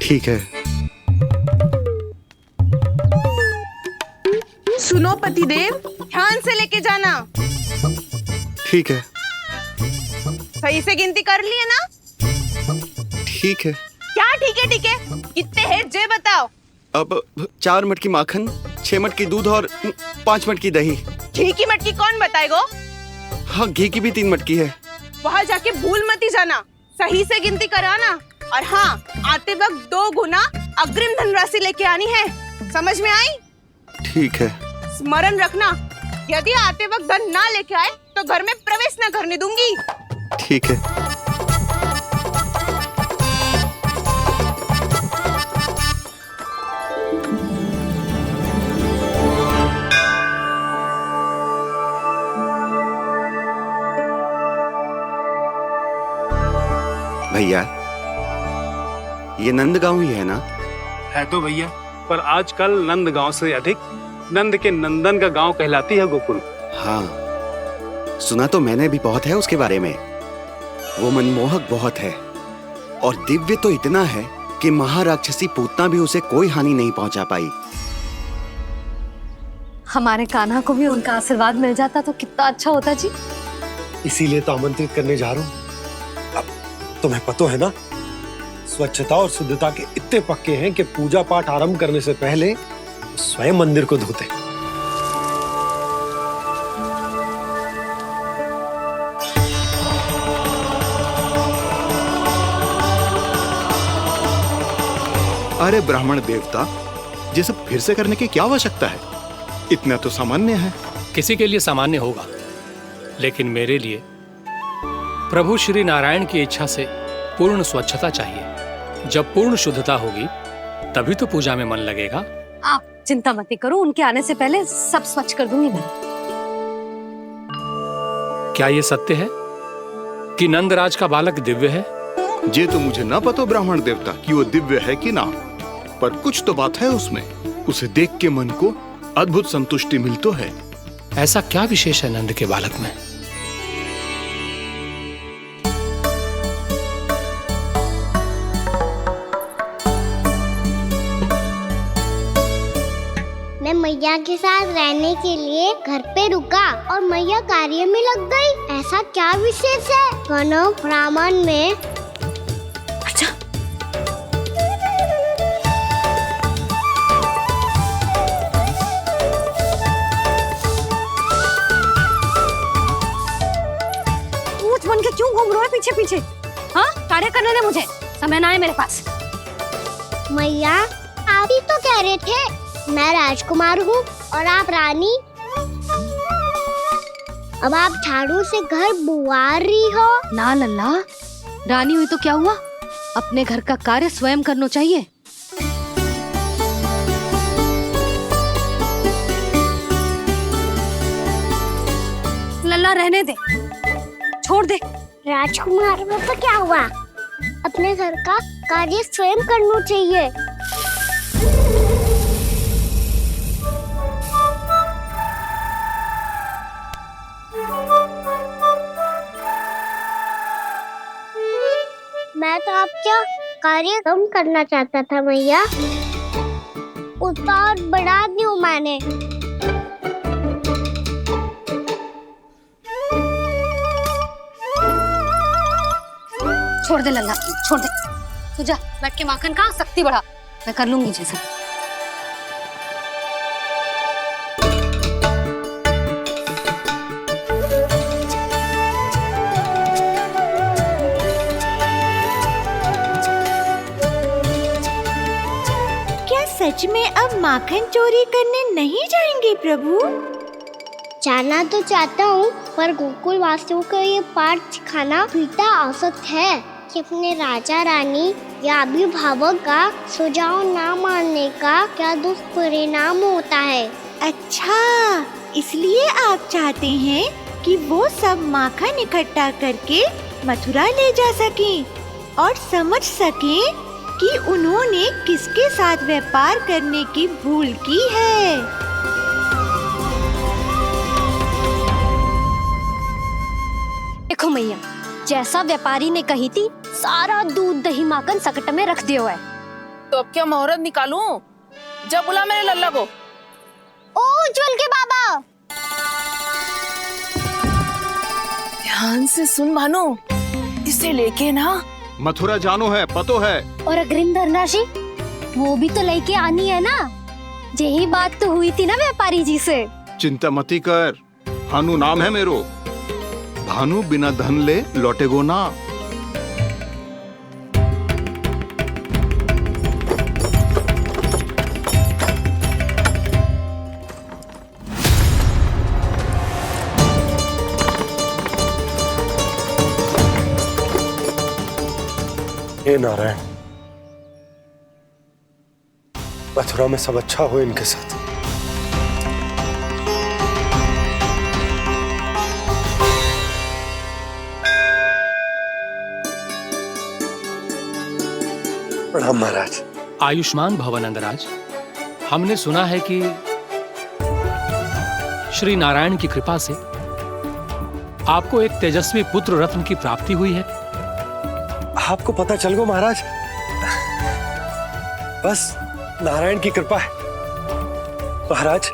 ठीक है। सुनो पतिदेव, ध्यान से लेके जाना। ठीक है। सही से गिनती कर लिए ना? ठीक है। क्या ठीक है? ठीक है, कितने हैं जे बताओ। अब 4 मटकी माखन, 6 मटकी दूध और 5 मटकी दही। घी की मटकी कौन बताएगा? हाँ, घी की भी 3 मटकी है। वहाँ जाके भूल मत ही जाना, सही से गिनती कराना। और हाँ, आते वक्त 2 गुना अग्रिम धनराशि लेके आनी है, समझ में आई? ठीक है। स्मरण रखना, यदि आते वक्त धन ना लेके आए तो घर में प्रवेश न करने दूंगी। ठीक है। भैया, ये नंदगांव ही है ना? है तो भैया, पर आजकल नंदगांव से अधिक नंद के नंदन का गांव कहलाती है गोकुल। हाँ, सुना तो मैंने भी बहुत है उसके बारे में। वो मनमोहक बहुत है, और दिव्य तो इतना है कि महाराक्षसी पूतना भी उसे कोई हानि नहीं पहुंचा पाई। हमारे कान्हा को भी उनका आशीर्वाद मिल जाता तो कितना अच्छा होता जी। इसीलिए तो आमंत्रित करने जा रहा हूँ। अब तुम्हें पता है ना, स्वच्छता और शुद्धता के इतने पक्के हैं कि पूजा पाठ आरंभ करने से पहले स्वयं मंदिर को धोते। अरे ब्राह्मण देवता, ये सब फिर से करने की क्या आवश्यकता है? इतना तो सामान्य है। किसी के लिए सामान्य होगा, लेकिन मेरे लिए प्रभु श्री नारायण की इच्छा से पूर्ण स्वच्छता चाहिए। जब पूर्ण शुद्धता होगी तभी तो पूजा में मन लगेगा। आप चिंता मत करो, उनके आने से पहले सब स्वच्छ कर दूंगी मैं। क्या ये सत्य है कि नंदराज का बालक दिव्य है? ये तो मुझे ना पता ब्राह्मण देवता कि वो दिव्य है कि ना, पर कुछ तो बात है उसमें। उसे देख के मन को अद्भुत संतुष्टि मिल तो है। ऐसा क्या विशेष है नंद के बालक में? मैं मैया के साथ रहने के लिए घर पे रुका और मैया कार्य में लग गई। ऐसा क्या विशेष है वनो ब्राह्मण में? अच्छा, पूछ बन के क्यों घूम रहे हो पीछे पीछे? हाँ, कार्य करने दे मुझे, समय ना है मेरे पास। मैया, आप ही तो कह रहे थे मैं राजकुमार हूँ और आप रानी। अब आप झाड़ू से घर बुआ रही हो। ना लल्ला, रानी हुई तो क्या हुआ, अपने घर का कार्य स्वयं करना चाहिए। लल्ला रहने दे, छोड़ दे। राजकुमार में तो क्या हुआ, अपने घर का कार्य स्वयं करना चाहिए। मैं तो आपका कार्य कम करना चाहता था मैया, उसका और बढ़ा दूं मैंने। छोड़ दे लल्ला, छोड़ दे। तू जा बैठ के माखन खा, शक्ति बढ़ा, मैं कर लूंगी जैसा। सच में अब माखन चोरी करने नहीं जाएंगे प्रभु? जाना तो चाहता हूँ, पर गोकुल वासियों को ये पाठ सिखाना पिता औसत है कि अपने राजा रानी या अभिभावक का सुझाव ना मानने का क्या दुष्परिणाम होता है। अच्छा, इसलिए आप चाहते हैं कि वो सब माखन इकट्ठा करके मथुरा ले जा सकें और समझ सकें कि उन्होंने किसके साथ व्यापार करने की भूल की है। देखो मैया, जैसा व्यापारी ने कही थी, सारा दूध दही माखन सकट में रख दिया है। तो अब क्या मुहूर्त निकालूं? जब बुला मेरे लल्ला को। ओ उज्जवल के बाबा, ध्यान से सुन भानु, इसे लेके ना मथुरा जानो है, पतो है। और अग्रिम धनराशि वो भी तो लेके आनी है ना, यही बात तो हुई थी ना व्यापारी जी से। चिंता मती कर, भानु नाम है मेरो। भानु बिना धन ले लौटेगो ना। हे नारायण, मथुरा में सब अच्छा हो इनके साथ। प्रणाम महाराज। आयुष्मान भव नंदराज। हमने सुना है कि श्री नारायण की कृपा से आपको एक तेजस्वी पुत्र रत्न की प्राप्ति हुई है। आपको पता चल गो महाराज, बस नारायण की कृपा है। महाराज,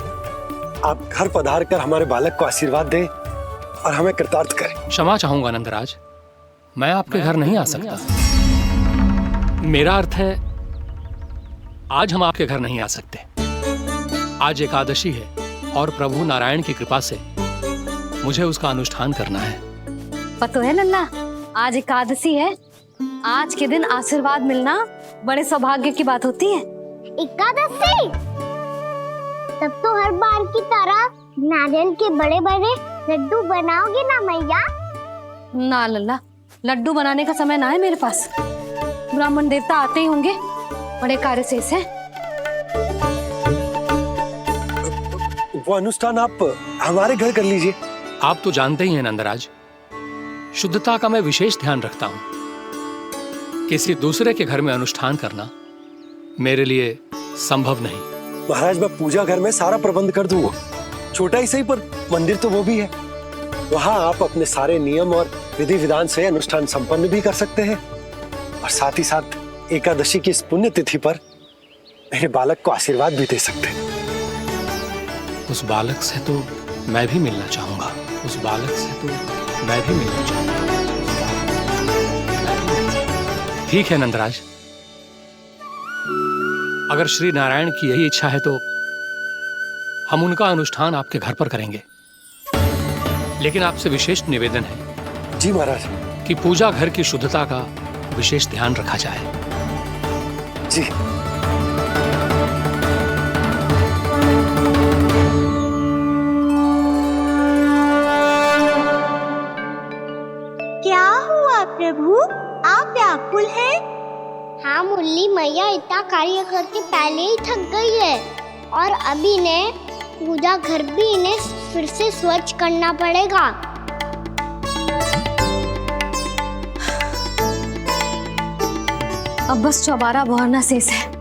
आप घर पधार कर हमारे बालक को आशीर्वाद दें और हमें कृतार्थ करें। क्षमा चाहूंगा नंदराज, मैं आपके घर नहीं आ सकता। मेरा अर्थ है, आज हम आपके घर नहीं आ सकते। आज एकादशी है और प्रभु नारायण की कृपा से मुझे उसका अनुष्ठान करना है। पता है लल्ला, आज एकादशी है। आज के दिन आशीर्वाद मिलना बड़े सौभाग्य की बात होती है। एकादशी? तब तो हर बार की तरह नारियल के बड़े बड़े लड्डू बनाओगे ना मैया? ना लल्ला, लड्डू बनाने का समय ना है मेरे पास। ब्राह्मण देवता आते ही होंगे, बड़े कार्य शेष है। वो अनुष्ठान आप हमारे घर कर लीजिए। आप तो जानते ही हैं नंदराज, शुद्धता का मैं विशेष ध्यान रखता हूं। किसी दूसरे के घर में अनुष्ठान करना मेरे लिए संभव नहीं। महाराज, मैं पूजा घर में सारा प्रबंध कर दूंगा। छोटा ही सही, पर मंदिर तो वो भी है। वहां आप अपने सारे नियम और विधि विधान से अनुष्ठान संपन्न भी कर सकते हैं और साथ ही साथ एकादशी की इस पुण्य तिथि पर मेरे बालक को आशीर्वाद भी दे सकते हैं। उस बालक से तो मैं भी मिलना चाहूंगा। उस बालक से तो मैं भी मिलना चाहूंगा। ठीक है नंदराज, अगर श्री नारायण की यही इच्छा है तो हम उनका अनुष्ठान आपके घर पर करेंगे। लेकिन आपसे विशेष निवेदन है। जी महाराज। कि पूजा घर की शुद्धता का विशेष ध्यान रखा जाए। जी। क्या हुआ प्रभु, आप व्याकुल हैं? हाँ मुरली मैया इतना कार्य करके पहले ही थक गई है और अभी ने पूजा घर भी इन्हें फिर से स्वच्छ करना पड़ेगा। अब बस चौबारा बहरना शेष है।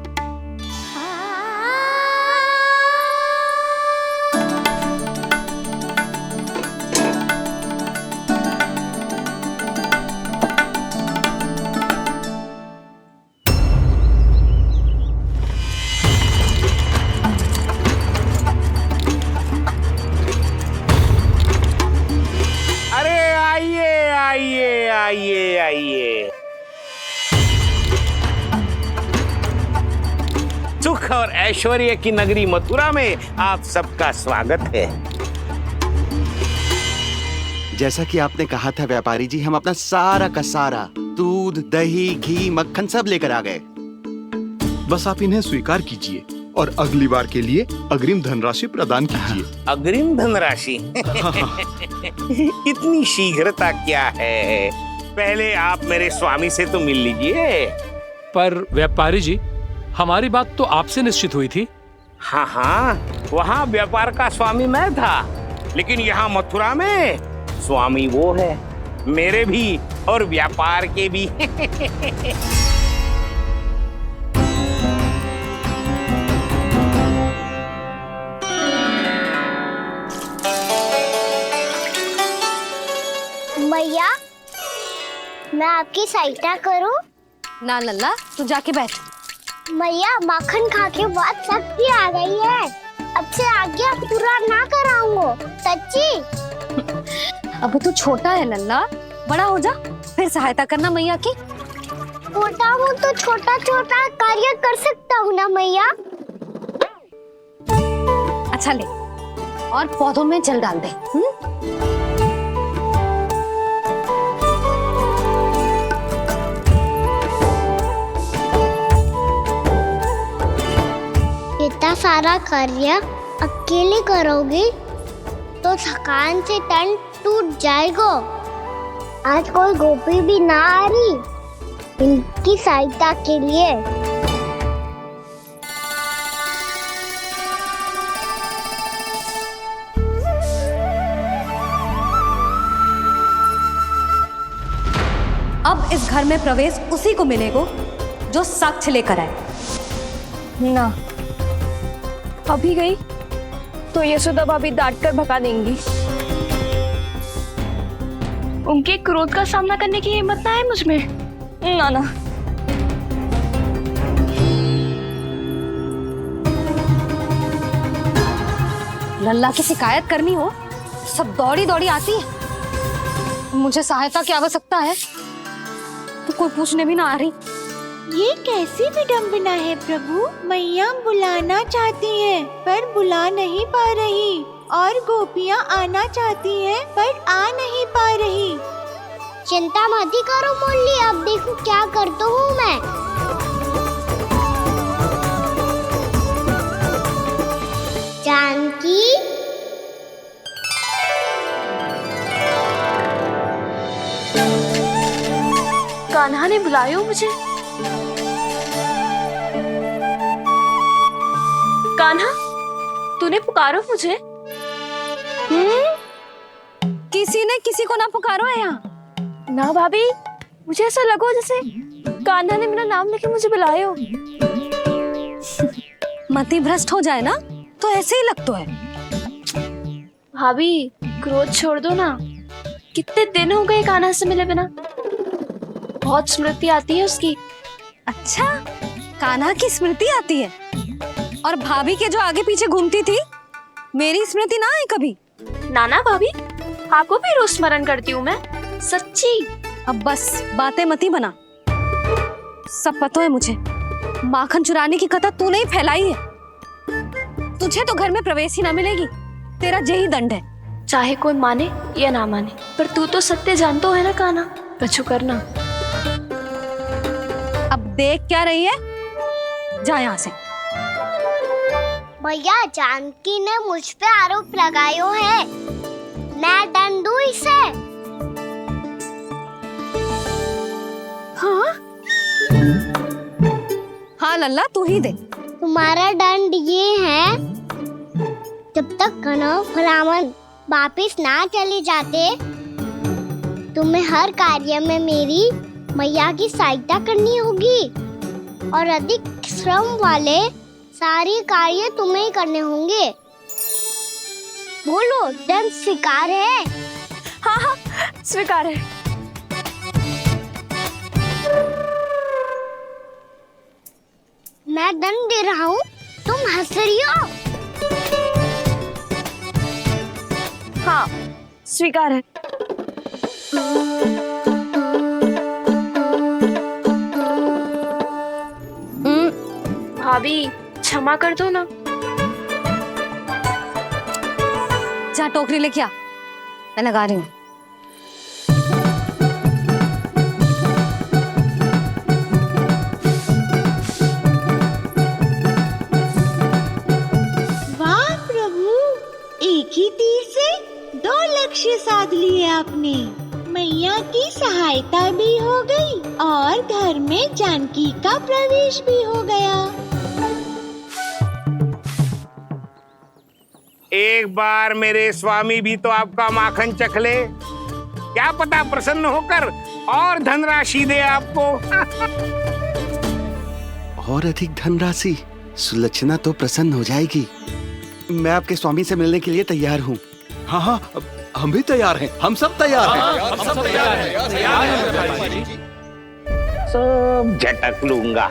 आइए। सुख और ऐश्वर्य की नगरी मथुरा में आप सबका स्वागत है। जैसा कि आपने कहा था व्यापारी जी, हम अपना सारा का सारा दूध, दही, घी, मक्खन सब लेकर आ गए। बस आप इन्हें स्वीकार कीजिए और अगली बार के लिए अग्रिम धनराशि प्रदान कीजिए। अग्रिम धनराशि? इतनी शीघ्रता क्या है? पहले आप मेरे स्वामी से तो मिल लीजिए। पर व्यापारी जी, हमारी बात तो आपसे निश्चित हुई थी। हाँ, वहाँ व्यापार का स्वामी मैं था, लेकिन यहाँ मथुरा में स्वामी वो है, मेरे भी और व्यापार के भी। भैया, मैं आपकी सहायता करूं? ना लल्ला, तू जाके बैठ। भैया, माखन खा के बहुत शक्ति आ गई है। अब से आगे अब पूरा ना कराऊंगा, सच्ची। अब तू छोटा है लल्ला, बड़ा हो जा फिर सहायता करना मैया की। छोटा हूँ तो छोटा छोटा कार्य कर सकता हूँ ना मैया। अच्छा ले, और पौधों में जल डाल दे। इतना सारा कार्य अकेले करोगे तो थकान से तन टूट जाएगा। आज कोई गोपी भी ना आ रही इनकी सहायता के लिए। अब इस घर में प्रवेश उसी को मिलेगा जो साक्ष्य लेकर आए। ना, अभी गई तो यशोदा भाभी डांट कर भगा देंगी। उनके क्रोध का सामना करने की हिम्मत ना है मुझ में। ना ना। लल्ला की शिकायत करनी हो सब दौड़ी दौड़ी आती है। मुझे सहायता की आवश्यकता है तो कोई पूछने भी ना आ रही। ये कैसी विडंबना है प्रभु। मैया बुलाना चाहती हैं पर बुला नहीं पा रही, और गोपियाँ आना चाहती हैं पर आ नहीं पा रही। चिंता मत ही करो मुरली, अब देखो क्या करता हूँ मैं। जानकी, कान्हा ने बुलाया मुझे। कान्हा, तूने पुकारो मुझे। किसी ने किसी को ना पुकारो है यहाँ। ना भाभी, मुझे ऐसा लगो जैसे कान्हा ने मेरा नाम लेके मुझे बुलायो। मति भ्रष्ट हो जाए ना तो ऐसे ही लगता है। भाभी, क्रोध छोड़ दो ना। कितने दिन हो गए कान्हा से मिले बिना। बहुत स्मृति आती है उसकी। अच्छा, कान्हा की स्मृति आती है? और भाभी के जो आगे पीछे घूमती थी, मेरी स्मृति ना है कभी? नाना भाभी, आपको भी रोज स्मरण करती हूँ मैं, सच्ची। अब बस बातें मत ही बना। सब पता है मुझे। माखन चुराने की कथा तूने ही फैलाई है। तुझे तो घर में प्रवेश ही ना मिलेगी। तेरा यही दंड है। चाहे कोई माने या ना माने, पर तू तो सत्य जानतो है ना कान्हा। कछु करना। अब देख क्या रही है, जा यहाँ से। भैया, जानकी ने मुझ पे आरोप लगायो है, मैं दंड दूं इसे। हाँ हाँ लल्ला, तू ही दे। तुम्हारा दंड ये है, जब तक कनव ब्राह्मण वापिस ना चले जाते, तुम्हें हर कार्य में मेरी मैया की सहायता करनी होगी, और अधिक श्रम वाले सारे कार्य तुम्हें ही करने होंगे। बोलो, दंड स्वीकार है? हाँ हाँ, स्वीकार है। मैं दंड दे रहा हूँ, तुम हंस रही हो? हाँ, स्वीकार है। भाभी, क्षमा कर दो ना। जा टोकरी लेके आ, मैं लगा रही हूँ। वाह प्रभु, एक ही तीर से 2 लक्ष्य साध लिए आपने। मैया की सहायता भी हो गई और घर में जानकी का प्रवेश भी हो गया। एक बार मेरे स्वामी भी तो आपका माखन चख ले, क्या पता प्रसन्न होकर और धनराशि दे आपको। और अधिक धनराशि? सुलक्षणा तो प्रसन्न हो जाएगी। मैं आपके स्वामी से मिलने के लिए तैयार हूँ। हाँ हाँ, हम भी तैयार हैं। हम सब तैयार हैं। हम सब तैयार हैं। सब झटक लूंगा।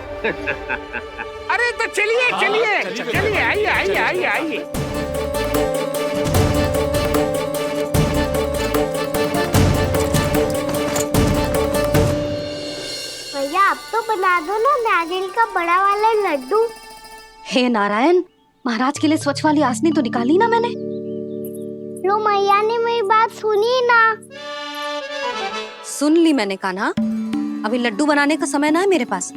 अरे तो चलिए चलिए चलिए, आइए आइए आइए आइए। भैया, आप तो बना दो ना नारियल का बड़ा वाला लड्डू। हे नारायण, महाराज के लिए स्वच्छ वाली आसनी तो निकाली ना मैंने। लो, मैया ने मेरी बात सुनी ना। सुन ली मैंने कान्हा। अभी लड्डू बनाने का समय ना है मेरे पास।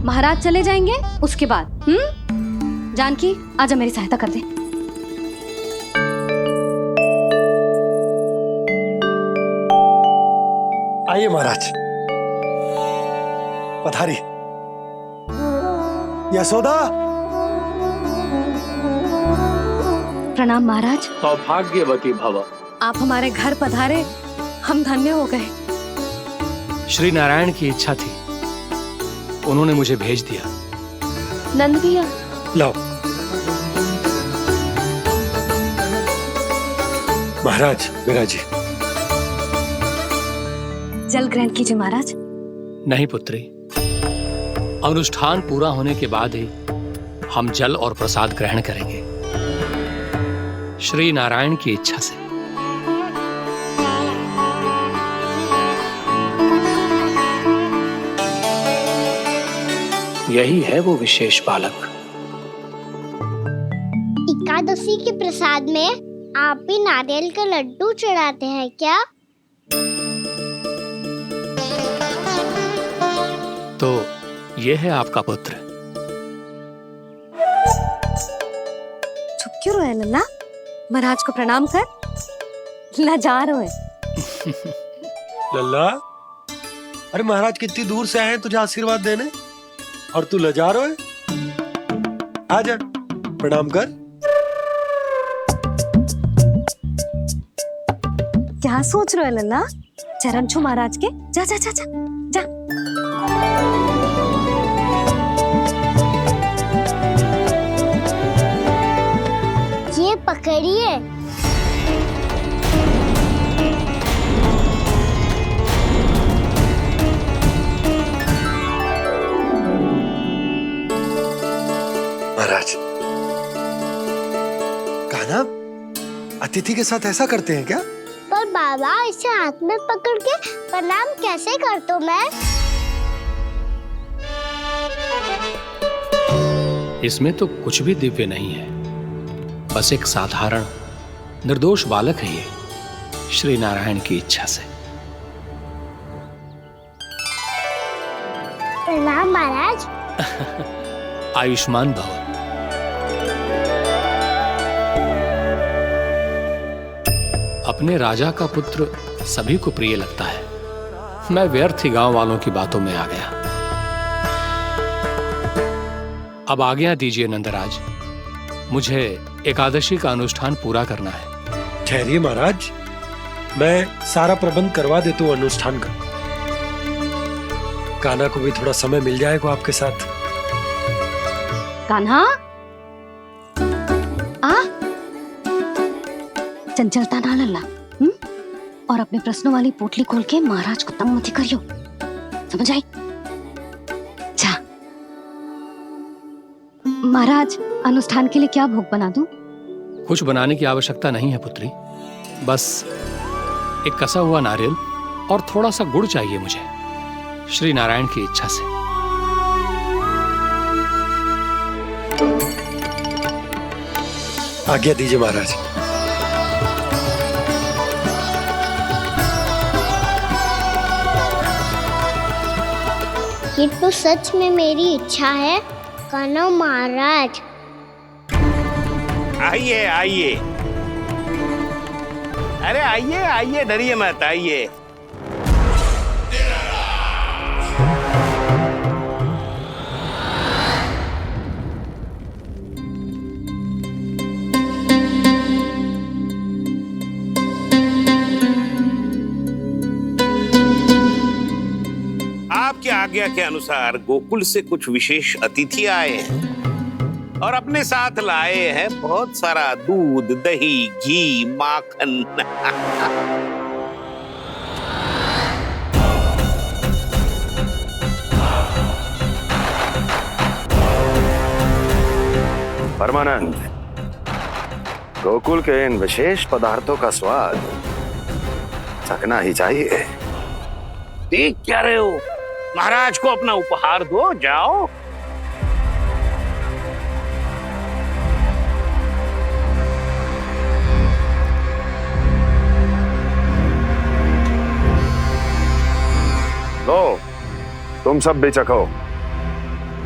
महाराज चले जाएंगे उसके बाद। जानकी, आजा मेरी सहायता कर दे। आइए महाराज, पधारी। यशोदा। प्रणाम महाराज। सौभाग्यवती भव। आप हमारे घर पधारे, हम धन्य हो गए। श्री नारायण की इच्छा थी, उन्होंने मुझे भेज दिया। नंद भैया, लाओ। महाराज, विराजी। जल ग्रहण कीजिए महाराज। नहीं पुत्री, अनुष्ठान पूरा होने के बाद ही हम जल और प्रसाद ग्रहण करेंगे, श्री नारायण की इच्छा से। यही है वो विशेष बालक। एकादशी के प्रसाद में आप भी नारियल का लड्डू चढ़ाते हैं क्या? तो ये है आपका पुत्र। चुप क्यों रहे लल्ला? महाराज को प्रणाम कर। लजा रहे लल्ला, अरे महाराज कितनी दूर से आए हैं तुझे आशीर्वाद देने, और तू लजा रहा है? आजा, प्रणाम कर। क्या सोच रहे हो लल्ला? चरण छू महाराज के। जा जा जा जा जा। ये पकड़िए। महाराज, कान्हा अतिथि के साथ ऐसा करते हैं क्या? पर बाबा, इसे हाथ में पकड़ के प्रणाम कैसे करता हूँ मैं? इसमें तो कुछ भी दिव्य नहीं है, बस एक साधारण निर्दोष बालक है ये, श्री नारायण की इच्छा से। प्रणाम महाराज। आयुष्मान भव। अपने राजा का पुत्र सभी को प्रिय लगता है। मैं व्यर्थ ही गांव वालों की बातों में आ गया। अब आज्ञा दीजिए नंदराज, मुझे एकादशी का अनुष्ठान पूरा करना है। ठहरिए महाराज, मैं सारा प्रबंध करवा देता हूँ अनुष्ठान का। कान्हा को भी थोड़ा समय मिल जाएगा आपके साथ। कान्हा, आ चंचलता ना लल्ला, और अपने प्रश्नों वाली पोटली खोल के महाराज को तंग मत करियो, समझ आई? जा। महाराज, अनुष्ठान के लिए क्या भोग बना दूं? कुछ बनाने की आवश्यकता नहीं है पुत्री, बस एक कसा हुआ नारियल और थोड़ा सा गुड़ चाहिए मुझे, श्री नारायण की इच्छा से। आज्ञा दीजिए महाराज। ये तो सच में मेरी इच्छा है कान्हा महाराज। आइए आइए, अरे आइए आइए, डरिए मत, आइए। आपकी आज्ञा के अनुसार गोकुल से कुछ विशेष अतिथि आए हैं और अपने साथ लाए हैं बहुत सारा दूध, दही, घी, माखन। परमानंद, गोकुल के इन विशेष पदार्थों का स्वाद चखना ही चाहिए। देख क्या रहे हो? महाराज को अपना उपहार दो, जाओ। लो, तुम सब भी चखो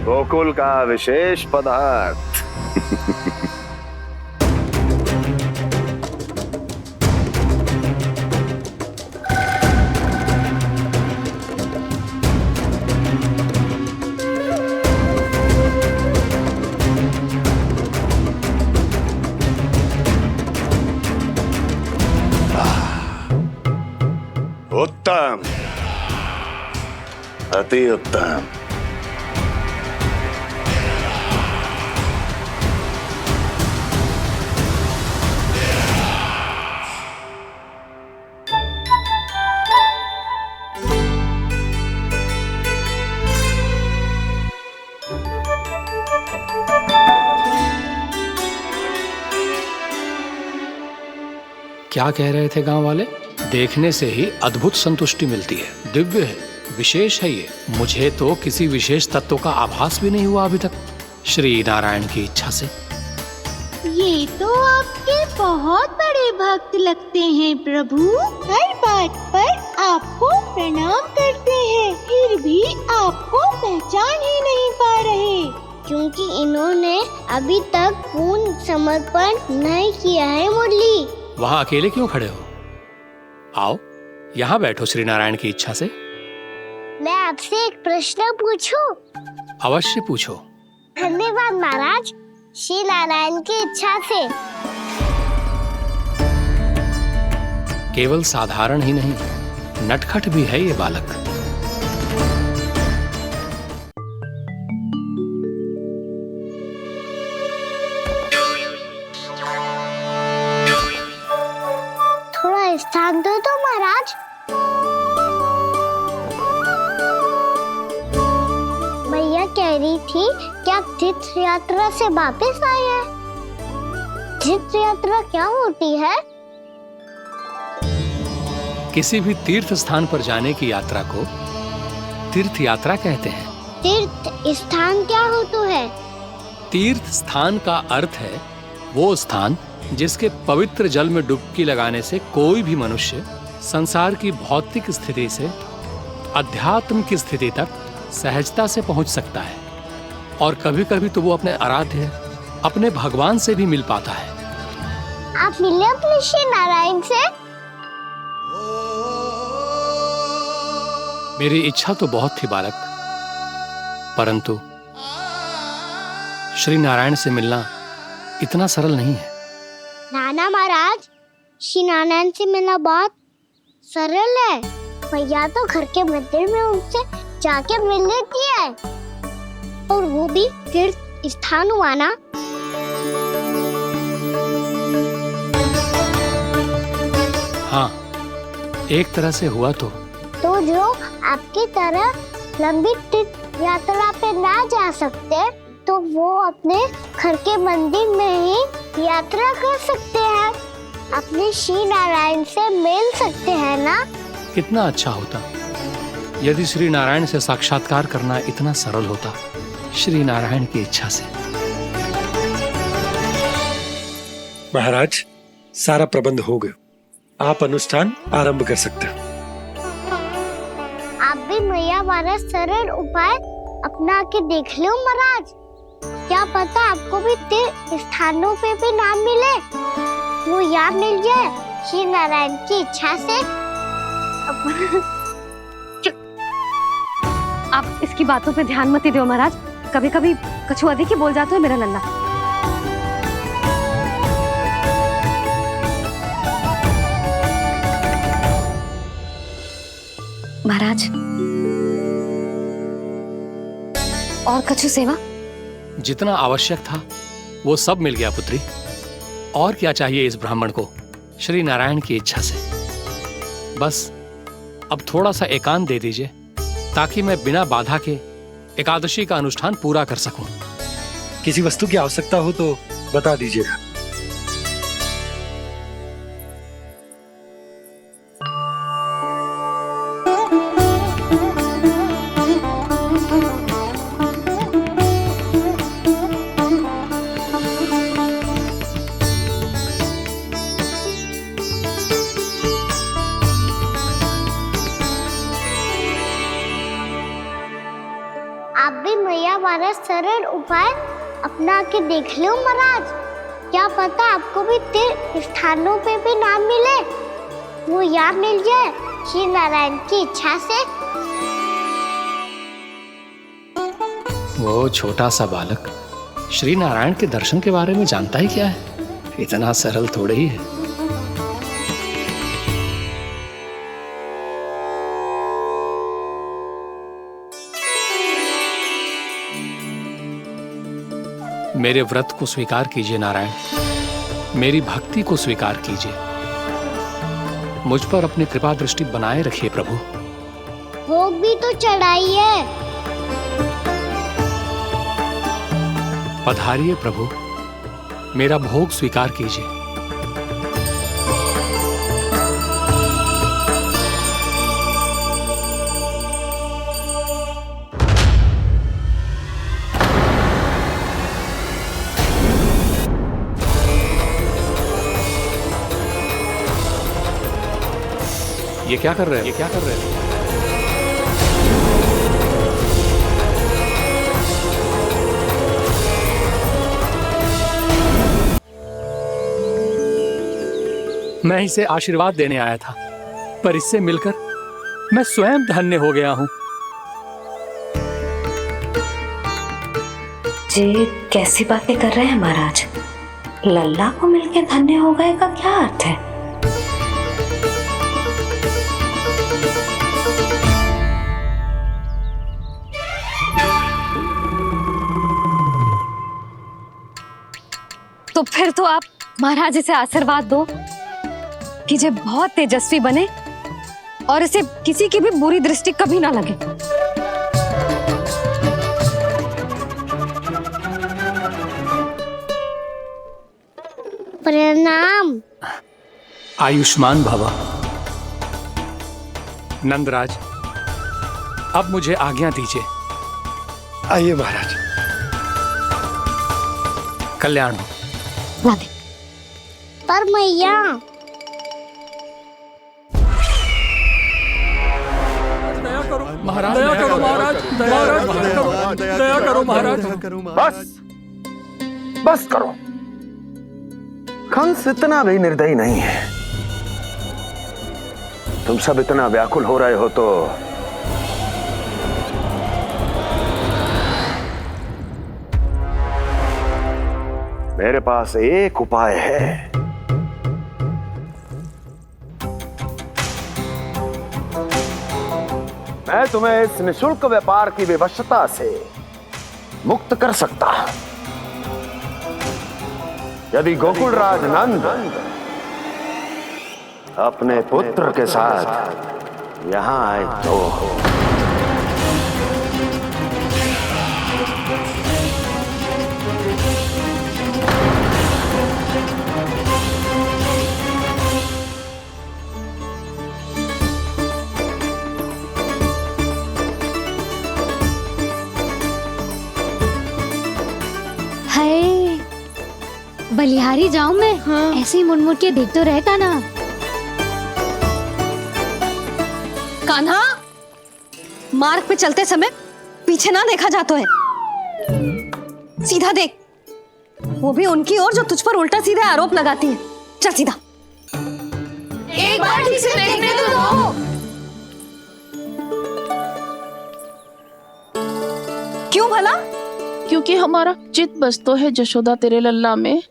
गोकुल का विशेष पदार्थ। उत्तम, अति उत्तम। क्या कह रहे थे गांव वाले? देखने से ही अद्भुत संतुष्टि मिलती है, दिव्य है, विशेष है ये। मुझे तो किसी विशेष तत्व का आभास भी नहीं हुआ अभी तक, श्री नारायण की इच्छा से। ये तो आपके बहुत बड़े भक्त लगते हैं प्रभु। हर बात पर आपको प्रणाम करते हैं, फिर भी आपको पहचान ही नहीं पा रहे। क्योंकि इन्होंने अभी तक पूर्ण समर्पण नहीं किया है मुरली। वहाँ अकेले क्यों खड़े हो? आओ यहाँ बैठो श्री नारायण की इच्छा से। मैं आपसे एक प्रश्न पूछूं? अवश्य पूछो। धन्यवाद महाराज, श्री नारायण की इच्छा से। केवल साधारण ही नहीं, नटखट भी है ये बालक। थोड़ा स्थान दो तो महाराज। भैया कह रही थी कि आप तीर्थ यात्रा से वापस आए हैं। तीर्थ यात्रा क्या होती है? किसी भी तीर्थ स्थान पर जाने की यात्रा को तीर्थ यात्रा कहते हैं। तीर्थ स्थान क्या होता है? तीर्थ स्थान का अर्थ है वो स्थान जिसके पवित्र जल में डुबकी लगाने से कोई भी मनुष्य संसार की भौतिक स्थिति से अध्यात्म की स्थिति तक सहजता से पहुंच सकता है, और कभी कभी तो वो अपने आराध्य, अपने भगवान से भी मिल पाता है। आप मिले अपने श्री नारायण से? मेरी इच्छा तो बहुत थी बालक, परंतु श्री नारायण से मिलना इतना सरल नहीं है। नाना महाराज, श्री नारायण से मिलना बहुत सरल है। भैया तो घर के मंदिर में उनसे जाके मिल लेती है, और वो भी तीर्थ स्थान हुआ ना। हाँ, एक तरह से हुआ तो जो आपकी तरह लंबी तीर्थ यात्रा पे ना जा सकते, तो वो अपने घर के मंदिर में ही यात्रा कर सकते हैं, अपने श्री नारायण से मिल सकते हैं ना। कितना अच्छा होता यदि श्री नारायण से साक्षात्कार करना इतना सरल होता, श्री नारायण की इच्छा से। महाराज, सारा प्रबंध हो गया, आप अनुष्ठान आरंभ कर सकते हो। आप भी मैया वाला सरल उपाय अपना के देख लो महाराज। क्या पता आपको भी तीर्थ स्थानों पे भी नाम मिले, वो यहाँ मिल जाए श्री नारायण की इच्छा से। आप इसकी बातों पे ध्यान मत दो महाराज, कभी कभी कछु अधिक ही बोल जाते हो मेरा लल्ला। महाराज, और कछु सेवा? जितना आवश्यक था वो सब मिल गया पुत्री। और क्या चाहिए इस ब्राह्मण को श्री नारायण की इच्छा से? बस अब थोड़ा सा एकांत दे दीजिए, ताकि मैं बिना बाधा के एकादशी का अनुष्ठान पूरा कर सकूं। किसी वस्तु की आवश्यकता हो तो बता दीजिएगा। आप भी मैया वाला सरल उपाय अपना के देख लो महाराज। क्या पता आपको भी तीर्थ स्थानों पे भी नाम मिले, वो यहाँ मिल जाए श्री नारायण की इच्छा से। वो छोटा सा बालक श्री नारायण के दर्शन के बारे में जानता ही क्या है? इतना सरल थोड़े ही है। मेरे व्रत को स्वीकार कीजिए नारायण, मेरी भक्ति को स्वीकार कीजिए। मुझ पर अपनी कृपा दृष्टि बनाए रखिए प्रभु। भोग भी तो चढ़ाइए। पधारिए प्रभु, मेरा भोग स्वीकार कीजिए। ये क्या कर रहे हैं? ये क्या कर रहे हैं? मैं इसे आशीर्वाद देने आया था, पर इससे मिलकर मैं स्वयं धन्य हो गया हूं। ये कैसी बातें कर रहे हैं महाराज? लल्ला को मिलके धन्य हो गए का क्या अर्थ है? तो फिर तो आप महाराज इसे आशीर्वाद दो कि ये बहुत तेजस्वी बने और इसे किसी की भी बुरी दृष्टि कभी ना लगे। प्रणाम। आयुष्मान भव। नंदराज, अब मुझे आज्ञा दीजिए। आइए महाराज। कल्याण हो। राधे। पर मैया, महाराज दया करो, महाराज दया करो, महाराज बस बस करो। कंस इतना भी निर्दयी नहीं है। तुम सब इतना व्याकुल हो रहे हो तो मेरे पास एक उपाय है। मैं तुम्हें इस निशुल्क व्यापार की विवशता से मुक्त कर सकता हूं। यदि गोकुलराज नंद अपने पुत्र के साथ यहां आए तो बलिहारी जाऊं मैं? हाँ। ऐसे ही मुड़ के देख तो रहता ना। कान्हा, मार्ग पे चलते समय पीछे ना देखा जाता है, सीधा देख। वो भी उनकी ओर जो तुझ पर उल्टा सीधा आरोप लगाती है। चल सीधा। एक बार ठीक से देखने तो दो। क्यों भला? क्योंकि हमारा चित्त बसतो है जशोदा तेरे लल्ला में।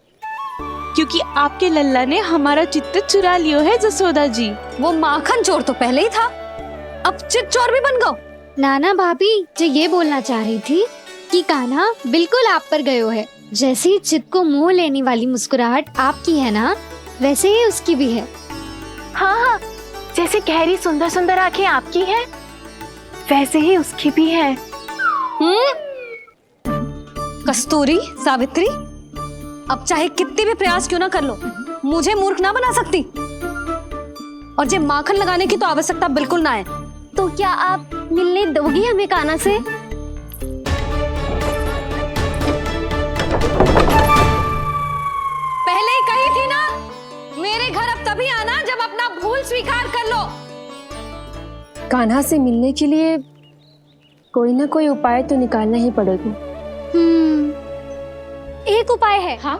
क्योंकि आपके लल्ला ने हमारा चित्त चुरा लियो है जसोदा जी। वो माखन चोर तो पहले ही था, अब चित्त चोर भी बन गो। नाना भाभी जो ये बोलना चाह रही थी कि कान्हा बिल्कुल आप पर गयो है। जैसे ही चित्त को मोह लेने वाली मुस्कुराहट आपकी है ना, वैसे ही उसकी भी है। हाँ हाँ, जैसे गहरी सुंदर सुंदर आंखें आपकी हैं, वैसे ही उसकी भी है। कस्तूरी, सावित्री, अब चाहे कितने भी प्रयास क्यों ना कर लो, मुझे मूर्ख ना बना सकती। और जे माखन लगाने की तो आवश्यकता बिल्कुल ना है। तो क्या आप मिलने दोगी हमें कान्हा से? पहले ही कही थी ना, मेरे घर अब तभी आना जब अपना भूल स्वीकार कर लो। कान्हा से मिलने के लिए कोई ना कोई उपाय तो निकालना ही पड़ेगा। एक उपाय है। हाँ?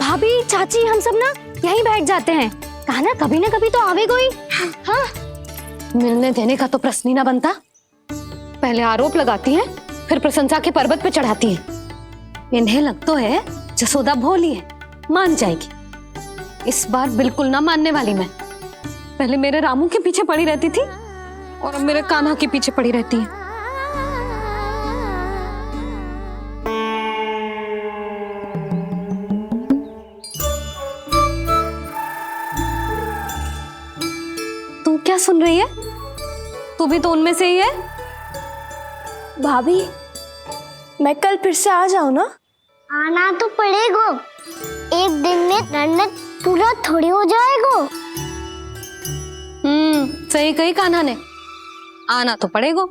भाभी, चाची, हम सब ना यहीं बैठ जाते हैं। कान्हा कभी ना कभी तो आवेगा ही। हाँ? मिलने देने का तो प्रश्न ही ना बनता। पहले आरोप लगाती हैं, फिर प्रशंसा के पर्वत पे चढ़ाती हैं। इन्हें लगता है जसोदा भोली है, मान जाएगी। इस बार बिल्कुल ना मानने वाली मैं। पहले मेरे रामू के पीछे पड़ी रहती थी और अब मेरे कान्हा के पीछे पड़ी रहती है। तू क्या सुन रही है? तू भी तो उनमें से ही है। भाभी, मैं कल फिर से आ जाऊं ना? आना तो पड़ेगा। एक दिन में रन्नत पूरा थोड़ी हो जाएगा। सही कही कान्हा ने, आना तो पड़ेगा।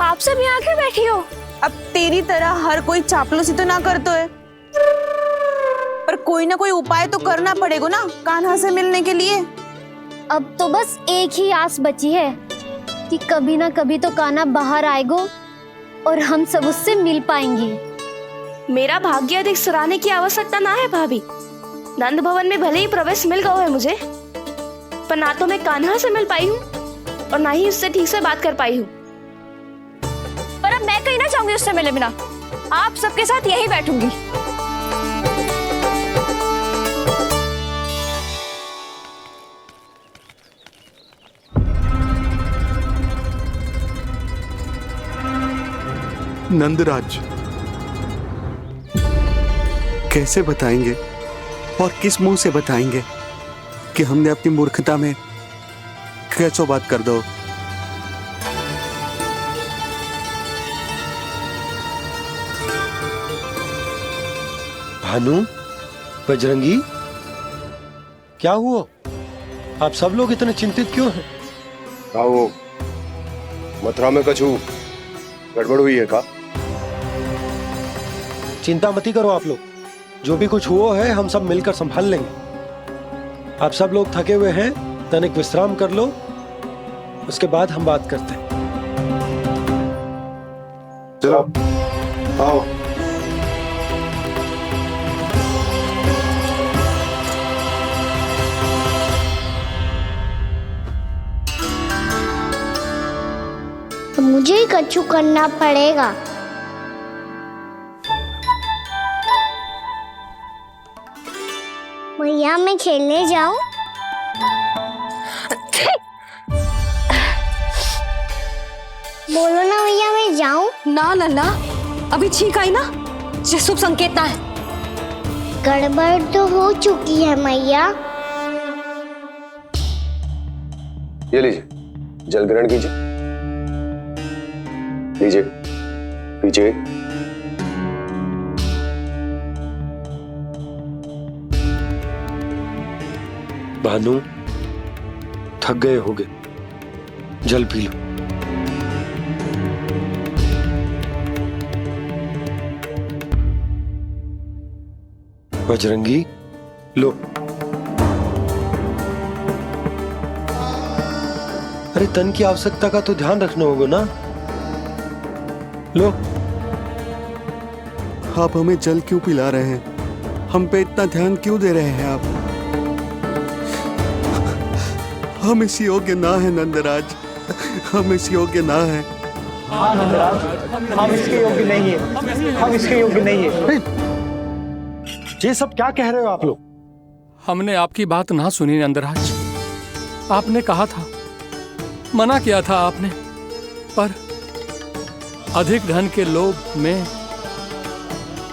आप सब यहाँ क्यों बैठी हो? अब तेरी तरह हर कोई चापलूसी तो ना करतो है, पर कोई ना कोई उपाय तो करना पड़ेगा ना कान्हा से मिलने के लिए। अब तो बस एक ही आस बची है कि कभी ना कभी तो कान्हा बाहर आएगो और हम सब उससे मिल पाएंगे। मेरा भाग्य अधिक सराहने की आवश्यकता ना है भाभी। नंद भवन में भले ही प्रवेश मिल गया है मुझे, पर ना तो मैं कान्हा से मिल पाई हूँ और ना ही उससे ठीक से बात कर पाई हूँ। पर अब मैं कहीं ना चाहूंगी उससे मिले बिना। आप सबके साथ यहीं बैठूंगी। नंदराज, कैसे बताएंगे और किस मुंह से बताएंगे कि हमने अपनी मूर्खता में कैसो बात कर दो। भानु, बजरंगी, क्या हुआ? आप सब लोग इतने चिंतित क्यों हैं? आओ, मथुरा में कछु गड़बड़ हुई है का? चिंता मत करो आप लोग, जो भी कुछ हुआ है हम सब मिलकर संभाल लेंगे। आप सब लोग थके हुए हैं, तनिक विश्राम कर लो, उसके बाद हम बात करते हैं। चलो आओ। तो मुझे ही कछु करना पड़ेगा। भैया मैं खेलने जाऊं? बोलो ना भैया मैं जाऊं? ना लल्ला, अभी छींक आई ना, ये शुभ संकेत ना है। गड़बड़ तो हो चुकी है मैया। ये लीजिए, जल ग्रहण कीजिए। लीजिए, पीछे। भानु, थक गए होगे, जल पी लो। बजरंगी, लो। अरे तन की आवश्यकता का तो ध्यान रखना होगा ना, लो। आप हमें जल क्यों पिला रहे हैं? हम पे इतना ध्यान क्यों दे रहे हैं आप? हम इस योग्य ना है नंदराज, हम इस योग्य ना है। हाँ नंदराज, हम इसके योग्य नहीं है, हम इसके योग्य नहीं है। ये सब क्या कह रहे हो आप लोग? हमने आपकी बात ना सुनी नंदराज। आपने कहा था, मना किया था आपने, पर अधिक धन के लोभ में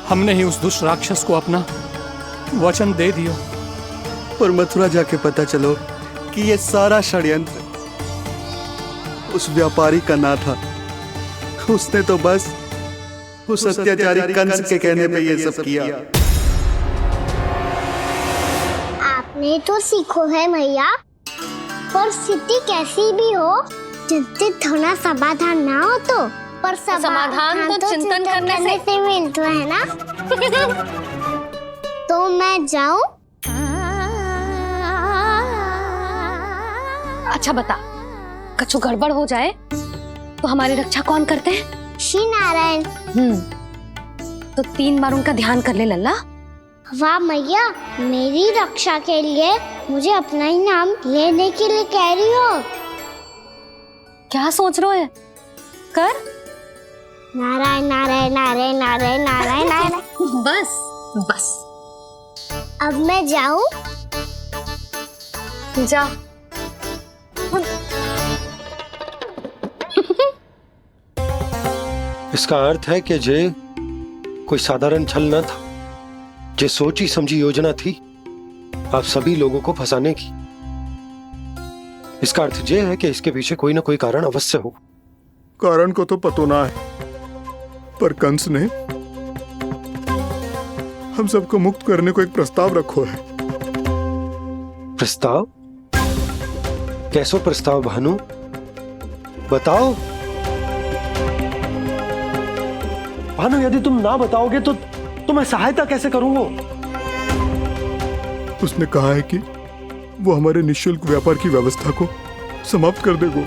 हमने ही उस दुष्ट राक्षस को अपना वचन दे दिया। पर मथुरा जाके पता चलो कि ये सारा षड्यंत्र उस व्यापारी का ना था। उसने तो बस उस अत्याचारी कंस के कहने पे ये सब किया। आपने तो सीखो है भैया, पर स्थिति कैसी भी हो, चिंतित होना समाधान ना हो तो, पर समाधान तो चिंतन करने से मिलता है ना। तो मैं जाऊं? अच्छा बता, कछु गड़बड़ हो जाए तो हमारी रक्षा कौन करते हैं? श्री नारायण। तो 3 बार उनका ध्यान कर ले लल्ला। वाह मैया, मेरी रक्षा के लिए मुझे अपना ही नाम लेने के लिए कह रही हो? क्या सोच रहे हो? कर। नारायण नारायण नारायण नारायण नारायण नारायण। बस बस। अब मैं जाऊं? जा। इसका अर्थ है कि जे कोई साधारण छल न था, जे सोची समझी योजना थी आप सभी लोगों को फंसाने की। इसका अर्थ ये है कि इसके पीछे कोई ना कोई कारण अवश्य हो। कारण को तो पतो ना है, पर कंस ने हम सबको मुक्त करने को एक प्रस्ताव रखो है। प्रस्ताव? कैसो प्रस्ताव भानु, बताओ। भानु, यदि तुम ना बताओगे तो मैं सहायता कैसे करूंगा? उसने कहा है कि वो हमारे निःशुल्क व्यापार की व्यवस्था को समाप्त कर देगा।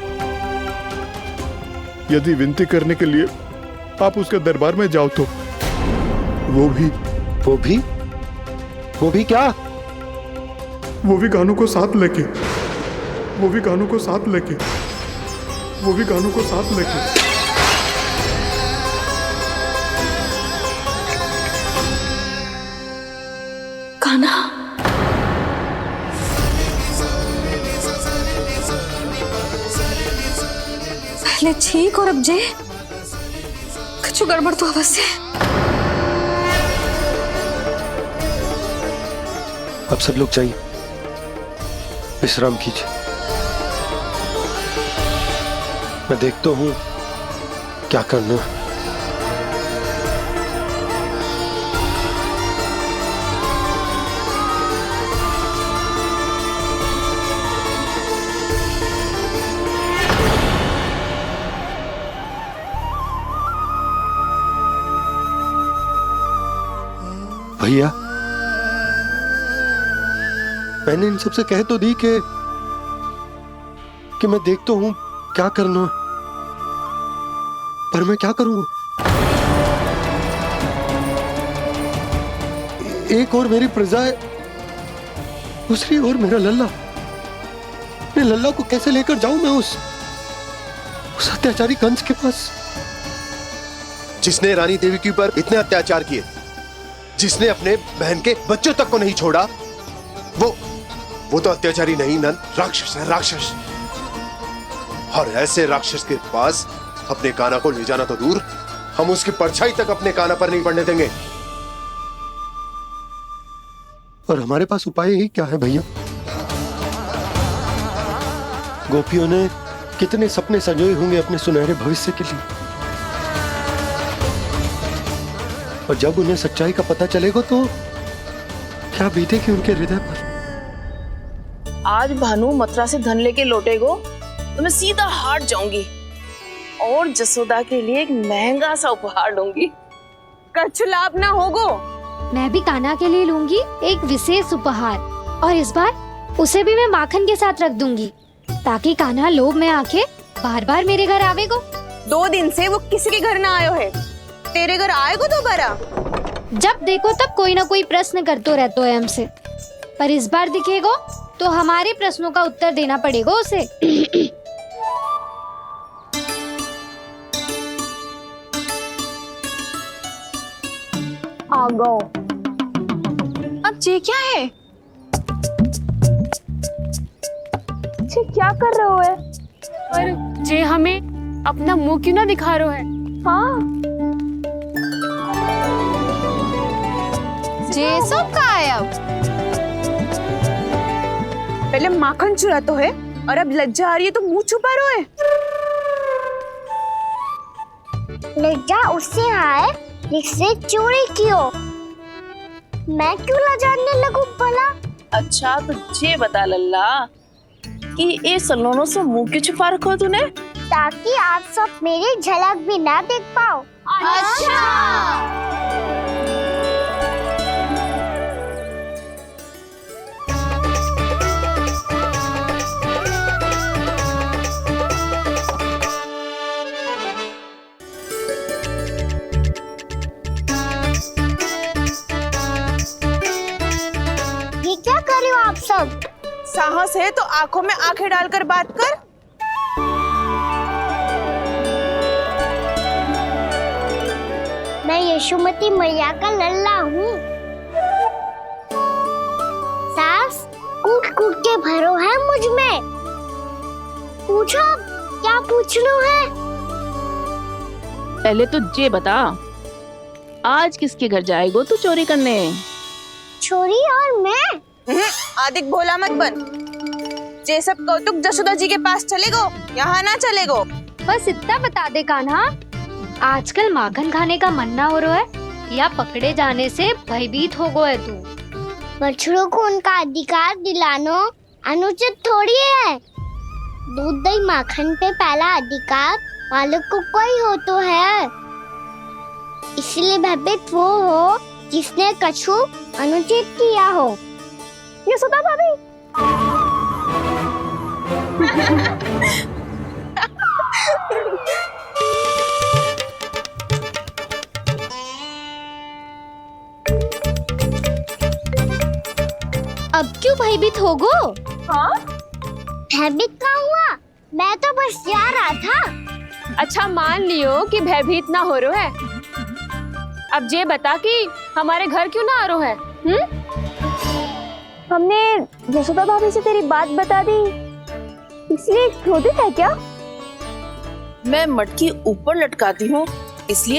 यदि विनती करने के लिए आप उसके दरबार में जाओ तो वो भी क्या? वो भी गानों को साथ लेके कान्हा, पहले ठीक और अब जे कुछ गड़बड़ तो अवश्य है। अब सब लोग जाइए, विश्राम कीजिए। मैं देखता हूं क्या करना है। भैया, मैंने इन सबसे कह तो दी कि मैं देखता हूं क्या करना, पर मैं क्या करूंगा? एक और मेरी प्रजा है, दूसरी ओर मेरा लल्ला। मैं लल्ला को कैसे लेकर जाऊं मैं उस अत्याचारी कंस के पास, जिसने रानी देवी के ऊपर इतने अत्याचार किए, जिसने अपने बहन के बच्चों तक को नहीं छोड़ा, वो तो अत्याचारी नहीं नंद, राक्षस है, राक्षस। और ऐसे राक्षस के पास अपने कान्हा को ले जाना तो दूर, हम उसकी परछाई तक अपने कान्हा पर नहीं पड़ने देंगे। और हमारे पास उपाय ही क्या है भैया? गोपियों ने कितने सपने संजोए होंगे अपने सुनहरे भविष्य के लिए, और जब उन्हें सच्चाई का पता चलेगा तो क्या बीतेगी उनके हृदय पर? आज भानु मथुरा से धन लेके लौटेगो तो मैं सीधा हाट जाऊंगी और जसोदा के लिए एक महंगा सा उपहार लूंगी। कछु लाभ ना होगो। मैं भी कान्हा के लिए लूंगी एक विशेष उपहार, और इस बार उसे भी मैं माखन के साथ रख दूंगी, ताकि कान्हा लोभ में आके बार बार मेरे घर आवेगो। 2 दिन से वो किसी के घर ना आयो है, तेरे घर आएगो दोबारा? जब देखो तब कोई ना कोई प्रश्न करते रहते है हमसे, पर इस बार दिखेगो तो हमारे प्रश्नों का उत्तर देना पड़ेगा उसे। आ गो। अब ये क्या है? ये क्या कर रहे हो है? और जे हमें अपना मुंह क्यों ना दिखा रहे हो है? हाँ, जे सब का है अब? पहले माखन चुरा तो है और अब लज्जा आ रही है तो मुंह छुपा रहे है। लज्जा उससे आए जिससे चोरी की हो, मैं क्यों लजाने लगूं भला? अच्छा तो ये बता लल्ला कि ये सलोनों से मुंह क्यों छुपा रखो तूने? ताकि आप सब मेरी झलक भी ना देख पाओ। अच्छा। ये क्या कर रहे हो आप सब? साहस है तो आंखों में आंखें डालकर बात कर। मैं यशोमती मैया का लल्ला हूँ। सास कूट कूट के भरो है मुझ में। पूछो क्या पूछना है? पहले तो ये बता, आज किसके घर जाएगो तू चोरी करने? चोरी और मैं? आदिक भोला मत बन। ये सब कौतुक जसोदा जी के पास चलेगो, यहाँ ना चलेगो। बस इतना बता दे कान्हा, आजकल माखन खाने का मन ना हो रहा है या पकड़े जाने से भयभीत हो गए तू? बछड़ों को उनका अधिकार दिलाना अनुचित थोड़ी है। दूध दही माखन पे पहला अधिकार मालिक को कोई हो तो है। इसलिए भयभीत वो हो जिसने कछु अनुचित किया हो। यशोदा भाभी। अब क्यों भयभीत हो गो? हाँ? भयभीत का हुआ? मैं तो बस जा रहा था। अच्छा मान लियो कि भयभीत ना हो रो है। अब ये बता कि हमारे घर क्यों ना आ रो है? हमने यशोदा भाभी से तेरी बात बता दी, इसलिए क्रोधित है क्या? मैं मटकी ऊपर लटकाती हूँ इसलिए